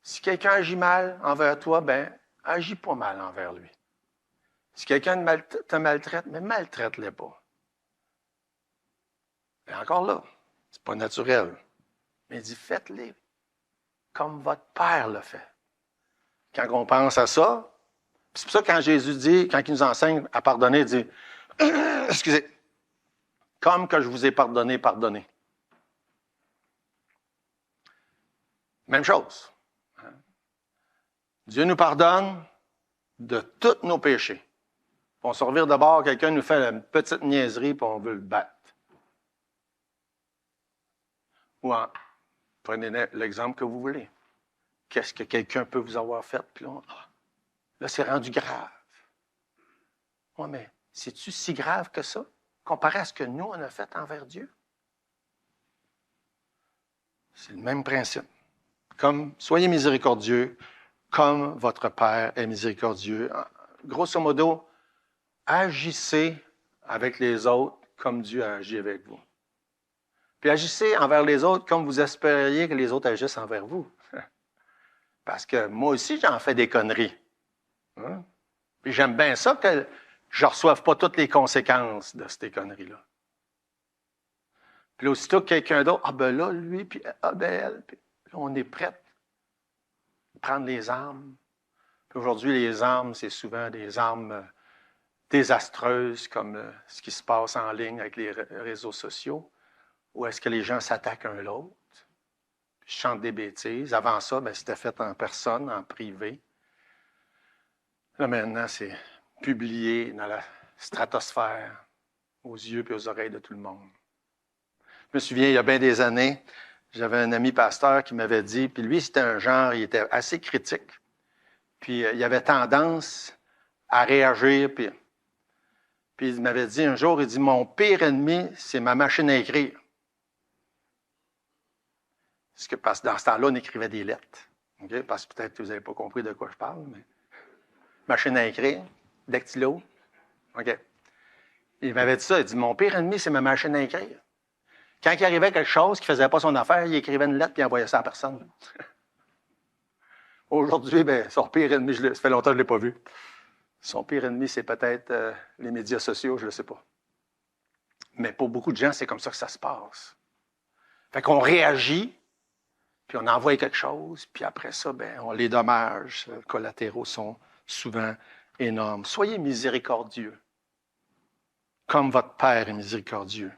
S1: Si quelqu'un agit mal envers toi, ben, agis pas mal envers lui. Si quelqu'un te maltraite, mais maltraite-le pas. Et encore là, c'est pas naturel. Mais il dit, faites-les comme votre Père le fait. Quand on pense à ça, c'est pour ça que quand Jésus dit, quand il nous enseigne à pardonner, il dit, excusez, comme que je vous ai pardonné, pardonnez. Même chose. Dieu nous pardonne de tous nos péchés. On se revire de bord, quelqu'un nous fait une petite niaiserie, puis on veut le battre. Ou prenez l'exemple que vous voulez. qu'est-ce que quelqu'un peut vous avoir fait? Puis là, c'est rendu grave. Oui, mais c'est-tu si grave que ça, comparé à ce que nous, on a fait envers Dieu? C'est le même principe. Comme, soyez miséricordieux, comme votre Père est miséricordieux. Grosso modo, agissez avec les autres comme Dieu a agi avec vous. Puis agissez envers les autres comme vous espériez que les autres agissent envers vous. Parce que moi aussi, j'en fais des conneries. Hein? Puis j'aime bien ça que je ne reçoive pas toutes les conséquences de ces conneries-là. Puis là, aussitôt que quelqu'un d'autre, ah ben là, lui, puis ah ben elle, puis là, on est prêt à prendre les armes. Puis aujourd'hui, les armes, c'est souvent des armes désastreuses, comme ce qui se passe en ligne avec les réseaux sociaux, où est-ce que les gens s'attaquent un à l'autre, puis chantent des bêtises. Avant ça, ben, c'était fait en personne, en privé. Là, maintenant, c'est publié dans la stratosphère, aux yeux et aux oreilles de tout le monde. Je me souviens, il y a bien des années, j'avais un ami pasteur qui m'avait dit, puis lui, c'était un genre, il était assez critique, puis il avait tendance à réagir, puis il m'avait dit un jour, il dit, mon pire ennemi, c'est ma machine à écrire. Parce que dans ce temps-là, on écrivait des lettres. Okay? Parce que peut-être que vous n'avez pas compris de quoi je parle, mais machine à écrire, dactylo. OK. Il m'avait dit ça, il dit, mon pire ennemi, c'est ma machine à écrire. Quand il arrivait quelque chose qui ne faisait pas son affaire, il écrivait une lettre et il envoyait ça à personne. Aujourd'hui, ben, son pire ennemi, ça fait longtemps que je ne l'ai pas vu. Son pire ennemi, c'est peut-être les médias sociaux, je ne le sais pas. Mais pour beaucoup de gens, c'est comme ça que ça se passe. Fait qu'on réagit, puis on envoie quelque chose, puis après ça, ben, les dommages collatéraux sont souvent énormes. Soyez miséricordieux, comme votre Père est miséricordieux.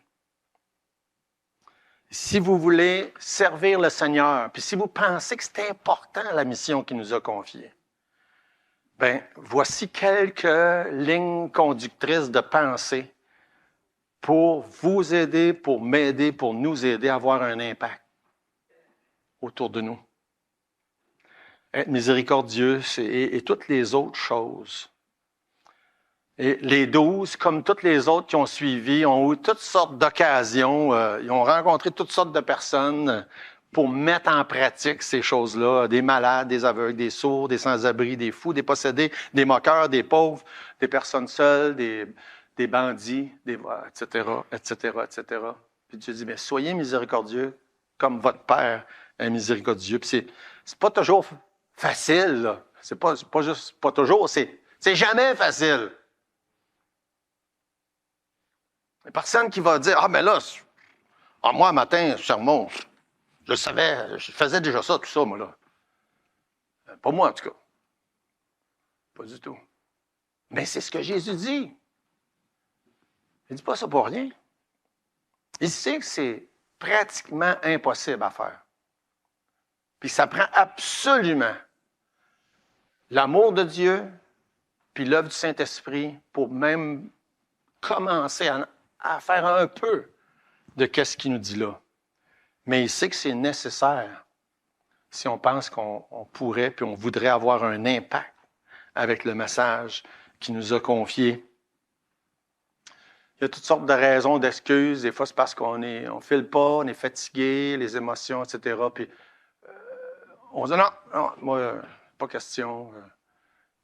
S1: Si vous voulez servir le Seigneur, puis si vous pensez que c'est important la mission qu'il nous a confiée, bien, voici quelques lignes conductrices de pensée pour vous aider, pour m'aider, pour nous aider à avoir un impact autour de nous. Être miséricordieux et toutes les autres choses. Et les 12, comme toutes les autres qui ont suivi, ont eu toutes sortes d'occasions. Ils ont rencontré toutes sortes de personnes pour mettre en pratique ces choses-là. Des malades, des aveugles, des sourds, des sans-abri, des fous, des possédés, des moqueurs, des pauvres, des personnes seules, des bandits, etc., etc., etc. Puis Dieu dit, mais soyez miséricordieux comme votre Père est miséricordieux. Puis c'est pas toujours facile, là. C'est pas juste pas toujours, c'est jamais facile. Il n'y a personne qui va dire, ah, mais là, moi, un matin, sermon, je savais, je faisais déjà ça, tout ça, moi, là. Pas moi, en tout cas. Pas du tout. Mais c'est ce que Jésus dit. Il ne dit pas ça pour rien. Il sait que c'est pratiquement impossible à faire. Puis ça prend absolument l'amour de Dieu, puis l'œuvre du Saint-Esprit pour même commencer à faire un peu de qu'est-ce qu'il nous dit là. Mais il sait que c'est nécessaire si on pense qu'on pourrait puis on voudrait avoir un impact avec le message qu'il nous a confié. Il y a toutes sortes de raisons, d'excuses. Des fois, c'est parce qu'on ne file pas, on est fatigué, les émotions, etc. Puis on se dit non, moi, pas question.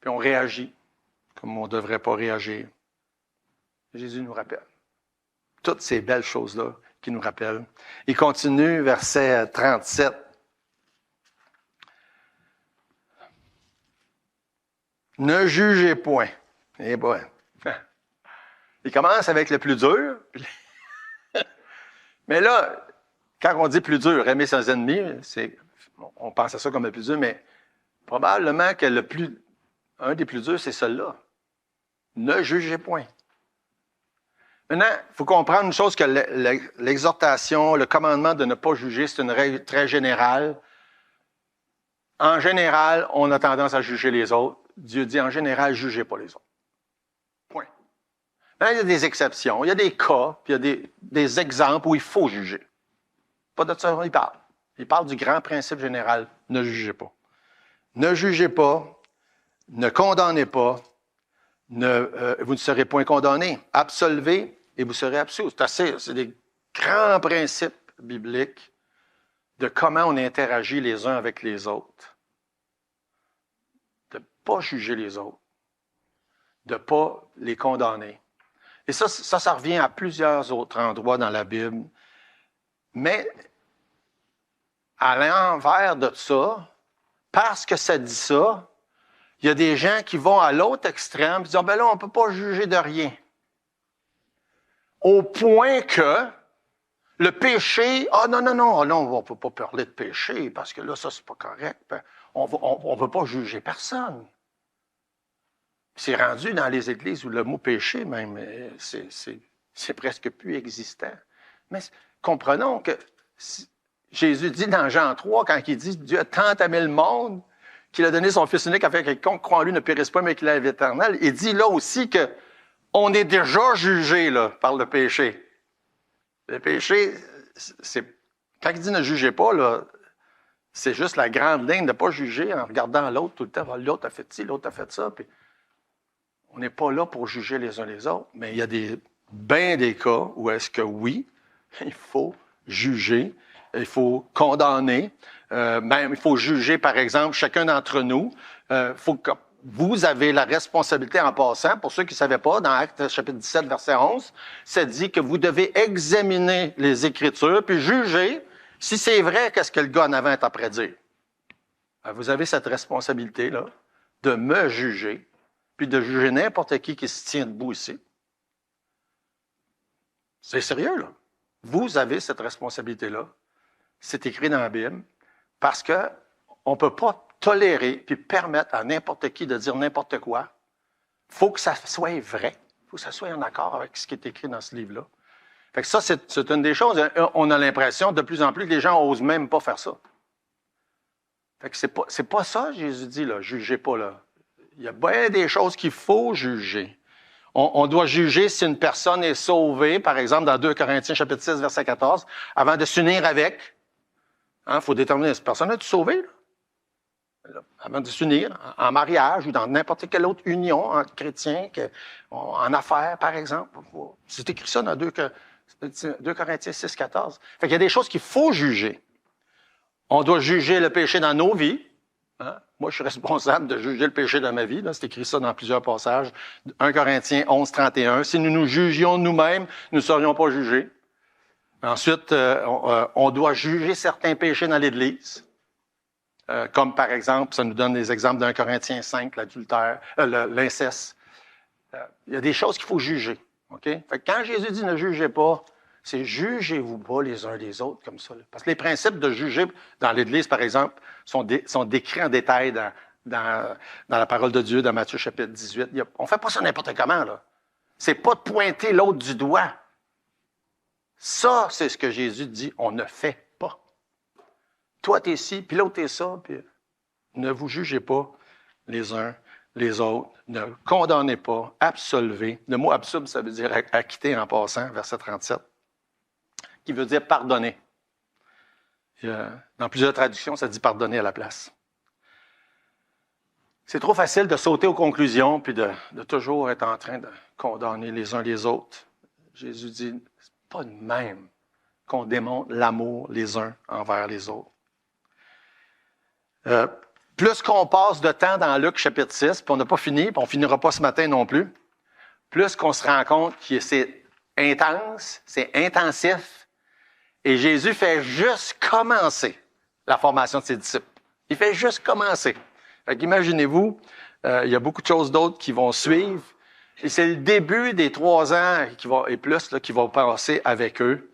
S1: Puis on réagit comme on ne devrait pas réagir. Jésus nous rappelle. Toutes ces belles choses-là qui nous rappellent. Il continue, verset 37. Ne jugez point. Eh ben. Il commence avec le plus dur. Mais là, quand on dit plus dur, aimer ses ennemis, on pense à ça comme le plus dur, mais probablement que un des plus durs, c'est celui-là. Ne jugez point. Maintenant, il faut comprendre une chose, que l'exhortation, le commandement de ne pas juger, c'est une règle très générale. En général, on a tendance à juger les autres. Dieu dit, en général, jugez pas les autres. Point. Maintenant, il y a des exceptions, il y a des cas, puis il y a des exemples où il faut juger. Pas de ça, il parle. Il parle du grand principe général, ne jugez pas. Ne jugez pas, ne condamnez pas, vous ne serez point condamnés. Absolvez et vous serez absous. C'est des grands principes bibliques de comment on interagit les uns avec les autres. De ne pas juger les autres, de ne pas les condamner. Et ça revient à plusieurs autres endroits dans la Bible. Mais à l'envers de ça, parce que ça dit ça, il y a des gens qui vont à l'autre extrême et disent « ben là, on ne peut pas juger de rien. » Au point que le péché, « non, on ne peut pas parler de péché parce que là, ça, c'est pas correct. Ben, on ne veut pas juger personne. » C'est rendu dans les églises où le mot péché, même, c'est presque plus existant. Mais comprenons que Jésus dit dans Jean 3, quand il dit « Dieu a tant aimé le monde qu'il a donné son Fils unique afin que quiconque croit en lui ne périsse pas, mais qu'il ait la vie éternelle. » Il dit là aussi qu'on est déjà jugé là, par le péché. Le péché, quand il dit « ne jugez pas », là, c'est juste la grande ligne de ne pas juger en regardant l'autre tout le temps. L'autre a fait ci, l'autre a fait ça. Puis on n'est pas là pour juger les uns les autres, mais il y a bien des cas où est-ce que oui, il faut juger, il faut condamner, même il faut juger, par exemple, chacun d'entre nous. Vous avez la responsabilité en passant, pour ceux qui ne savaient pas, dans Actes chapitre 17, verset 11, ça dit que vous devez examiner les Écritures puis juger si c'est vrai qu'est-ce que le gars en avant est après dire. Vous avez cette responsabilité-là de me juger puis de juger n'importe qui se tient debout ici. C'est sérieux, là. Vous avez cette responsabilité-là. C'est écrit dans la Bible parce qu'on ne peut pas tolérer puis permettre à n'importe qui de dire n'importe quoi. Il faut que ça soit vrai. Il faut que ça soit en accord avec ce qui est écrit dans ce livre-là. Fait que ça, c'est une des choses. On a l'impression de plus en plus que les gens n'osent même pas faire ça. Fait que c'est pas ça, Jésus dit, là. Jugez pas, là. Il y a bien des choses qu'il faut juger. On doit juger si une personne est sauvée, par exemple, dans 2 Corinthiens, chapitre 6, verset 14, avant de s'unir avec. Il faut déterminer, cette personne est sauvée, là? Avant de s'unir, en mariage ou dans n'importe quelle autre union entre chrétiens, en affaires, par exemple. C'est écrit ça dans 2 Corinthiens 6, 14. Fait qu'il y a des choses qu'il faut juger. On doit juger le péché dans nos vies. Hein? Moi, je suis responsable de juger le péché dans ma vie. Là. C'est écrit ça dans plusieurs passages. 1 Corinthiens 11, 31. Si nous nous jugions nous-mêmes, nous ne serions pas jugés. Ensuite, on doit juger certains péchés dans l'Église. Comme par exemple, ça nous donne des exemples d'1 Corinthiens 5, l'adultère, l'inceste. Il y a des choses qu'il faut juger. Okay? Fait que quand Jésus dit « ne jugez pas », c'est « jugez-vous pas les uns les autres comme ça ». Parce que les principes de juger dans l'Église, par exemple, sont décrits en détail dans la parole de Dieu, dans Matthieu chapitre 18. On ne fait pas ça n'importe comment, là. C'est pas de pointer l'autre du doigt. Ça, c'est ce que Jésus dit, on ne fait pas. Toi, t'es ci, puis l'autre, t'es ça, puis ne vous jugez pas les uns les autres, ne condamnez pas, absolvez. Le mot absolve, ça veut dire acquitter en passant, verset 37, qui veut dire pardonner. Dans plusieurs traductions, ça dit pardonner à la place. C'est trop facile de sauter aux conclusions puis de toujours être en train de condamner les uns les autres. Jésus dit, c'est pas de même qu'on démontre l'amour les uns envers les autres. Plus qu'on passe de temps dans Luc chapitre 6, puis on n'a pas fini, puis on ne finira pas ce matin non plus, plus qu'on se rend compte que c'est intense, c'est intensif, et Jésus fait juste commencer la formation de ses disciples. Il fait juste commencer. Fait qu'imaginez-vous, il y a beaucoup de choses d'autres qui vont suivre, et c'est le début des 3 ans et plus là, qui vont passer avec eux.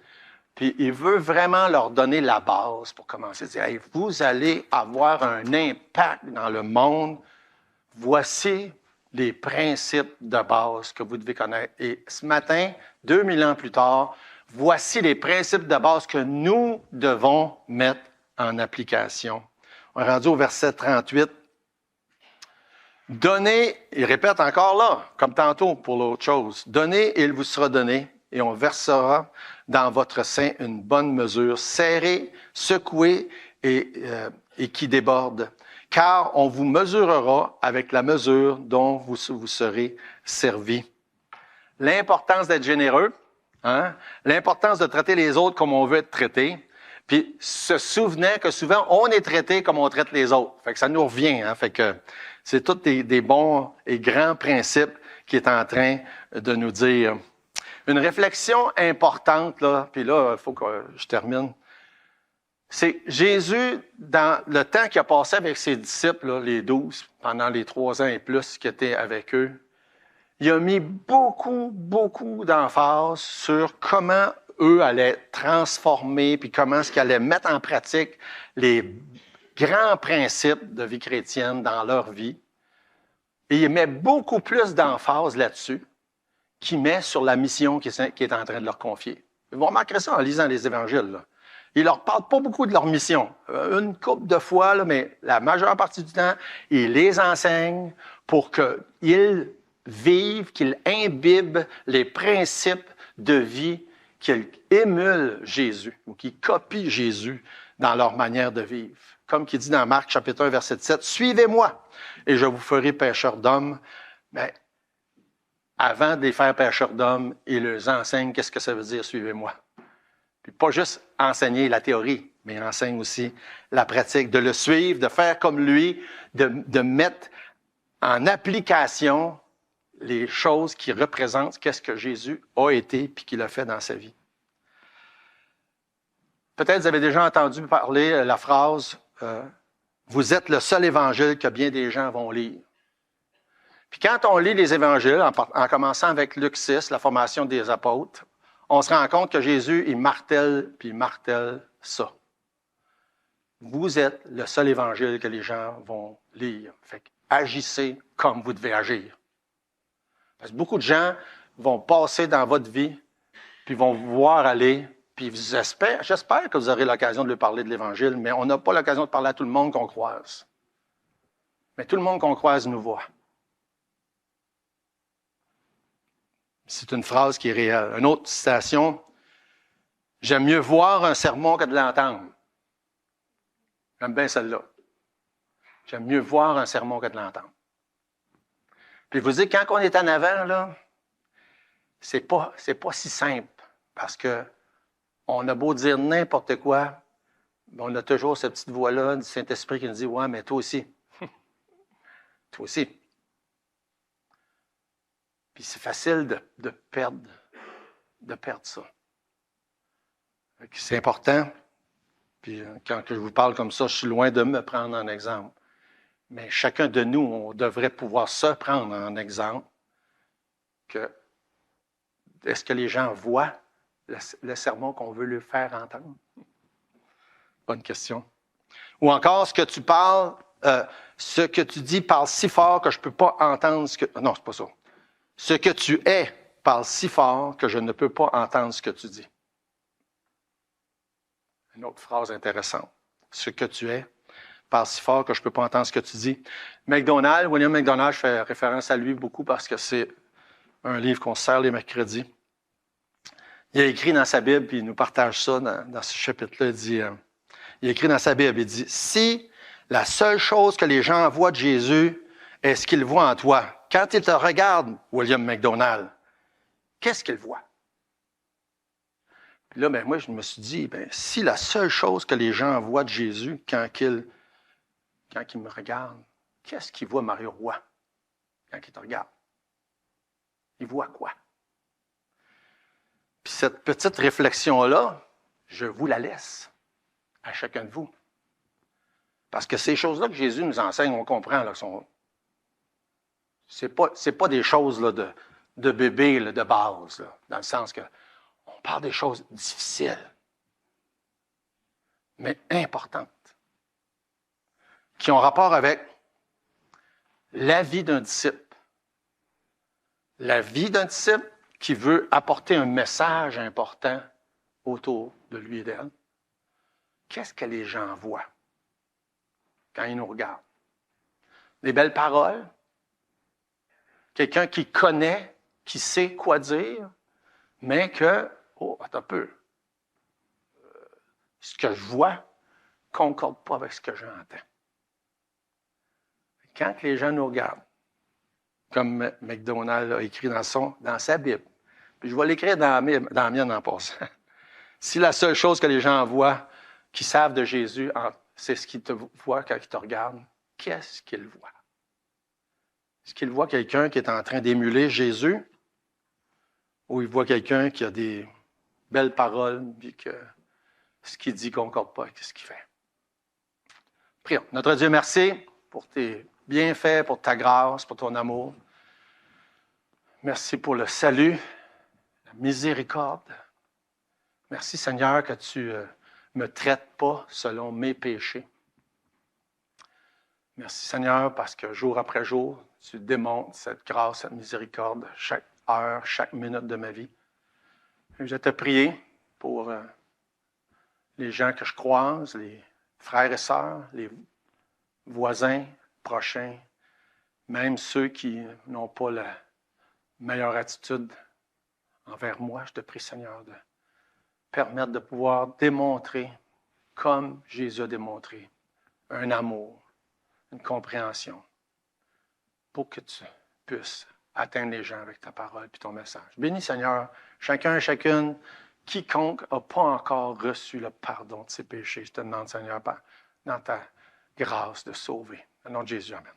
S1: Puis il veut vraiment leur donner la base pour commencer. Dire, hey, vous allez avoir un impact dans le monde. Voici les principes de base que vous devez connaître. Et ce matin, 2000 ans plus tard, voici les principes de base que nous devons mettre en application. On est rendu au verset 38. Donnez, il répète encore là, comme tantôt pour l'autre chose, donnez et il vous sera donné, et on versera dans votre sein une bonne mesure, serrée, secouée et qui déborde, car on vous mesurera avec la mesure dont vous serez servis. L'importance d'être généreux, hein? L'importance de traiter les autres comme on veut être traité, puis se souvenir que souvent, on est traité comme on traite les autres. Fait que ça nous revient. Hein? Fait que c'est tous des bons et grands principes qu'il est en train de nous dire. Une réflexion importante, là, puis là, il faut que je termine. C'est Jésus, dans le temps qu'il a passé avec ses disciples, là, les 12, pendant les 3 ans et plus qu'il était avec eux, il a mis beaucoup d'emphase sur comment eux allaient transformer, puis comment est-ce qu'ils allaient mettre en pratique les grands principes de vie chrétienne dans leur vie. Et il met beaucoup plus d'emphase là-dessus qu'il met sur la mission qu'il est en train de leur confier. Vous remarquerez ça en lisant les évangiles. Là. Il leur parle pas beaucoup de leur mission. Une couple de fois, là, mais la majeure partie du temps, il les enseigne pour qu'ils vivent, qu'ils imbibent les principes de vie, qu'ils émulent Jésus ou qu'ils copient Jésus dans leur manière de vivre. Comme qu'il dit dans Marc chapitre 1, verset 7, « Suivez-moi et je vous ferai pécheurs d'hommes. » Mais avant de les faire pécheurs d'hommes, il leur enseigne qu'est-ce que ça veut dire « Suivez-moi ». Puis pas juste enseigner la théorie, mais il enseigne aussi la pratique, de le suivre, de faire comme lui, de mettre en application les choses qui représentent qu'est-ce que Jésus a été puis qu'il a fait dans sa vie. Peut-être vous avez déjà entendu parler la phrase « Vous êtes le seul évangile que bien des gens vont lire ». Puis quand on lit les évangiles, en commençant avec Luc 6, la formation des apôtres, on se rend compte que Jésus, il martèle ça. Vous êtes le seul évangile que les gens vont lire. Fait que agissez comme vous devez agir. Parce que beaucoup de gens vont passer dans votre vie, puis vont vous voir aller, puis j'espère que vous aurez l'occasion de lui parler de l'Évangile, mais on n'a pas l'occasion de parler à tout le monde qu'on croise. Mais tout le monde qu'on croise nous voit. C'est une phrase qui est réelle. Une autre citation, « J'aime mieux voir un sermon que de l'entendre. » J'aime bien celle-là. J'aime mieux voir un sermon que de l'entendre. Puis vous dites, quand on est en avant, là, c'est pas si simple. Parce que on a beau dire n'importe quoi, mais on a toujours cette petite voix-là du Saint-Esprit qui nous dit, « Ouais, mais toi aussi. » Toi aussi. Puis c'est facile de perdre ça. C'est important. Puis quand je vous parle comme ça, je suis loin de me prendre en exemple. Mais chacun de nous, on devrait pouvoir se prendre en exemple que est-ce que les gens voient le sermon qu'on veut leur faire entendre? Bonne question. Ou encore, ce que tu parles, ce que tu dis parle si fort que je ne peux pas entendre ce que... Non, c'est pas ça. Ce que tu es parle si fort que je ne peux pas entendre ce que tu dis. Une autre phrase intéressante. Ce que tu es parle si fort que je ne peux pas entendre ce que tu dis. William MacDonald, je fais référence à lui beaucoup parce que c'est un livre qu'on sert les mercredis. Il a écrit dans sa Bible, puis il nous partage ça dans ce chapitre-là. Il a écrit dans sa Bible, il dit, « Si la seule chose que les gens voient de Jésus est ce qu'ils voient en toi, quand ils te regardent, William MacDonald, qu'est-ce qu'ils voient? » Puis là, moi, je me suis dit, si la seule chose que les gens voient de Jésus quand ils me regardent, qu'est-ce qu'ils voient, Mario Roy, quand ils te regardent? Ils voient quoi? Puis cette petite réflexion-là, je vous la laisse à chacun de vous. Parce que ces choses-là que Jésus nous enseigne, on comprend, là, c'est pas des choses là, de bébé, là, de base, là, dans le sens que on parle des choses difficiles, mais importantes, qui ont rapport avec la vie d'un disciple. La vie d'un disciple qui veut apporter un message important autour de lui et d'elle. Qu'est-ce que les gens voient quand ils nous regardent? Des belles paroles? Quelqu'un qui connaît, qui sait quoi dire, mais que, attends un peu, ce que je vois ne concorde pas avec ce que j'entends. quand les gens nous regardent, comme McDonald a écrit dans sa Bible, puis je vais l'écrire dans la mienne en passant. Si la seule chose que les gens voient, qui savent de Jésus, c'est ce qu'ils te voient quand ils te regardent, qu'est-ce qu'ils voient? Est-ce qu'ils voient quelqu'un qui est en train d'émuler Jésus ou ils voient quelqu'un qui a des belles paroles et que ce qu'il dit ne concorde pas avec ce qu'il fait? Prions. Notre Dieu, merci pour tes bienfaits, pour ta grâce, pour ton amour. Merci pour le salut, la miséricorde. Merci Seigneur que tu ne me traites pas selon mes péchés. Merci Seigneur parce que jour après jour, tu démontres cette grâce, cette miséricorde, chaque heure, chaque minute de ma vie. Et je te prie pour les gens que je croise, les frères et sœurs, les voisins prochains, même ceux qui n'ont pas la meilleure attitude envers moi. Je te prie Seigneur de permettre de pouvoir démontrer, comme Jésus a démontré, un amour, une compréhension, pour que tu puisses atteindre les gens avec ta parole et ton message. Bénis, Seigneur, chacun et chacune, quiconque n'a pas encore reçu le pardon de ses péchés. Je te demande, Seigneur, dans ta grâce de sauver. Au nom de Jésus, amen.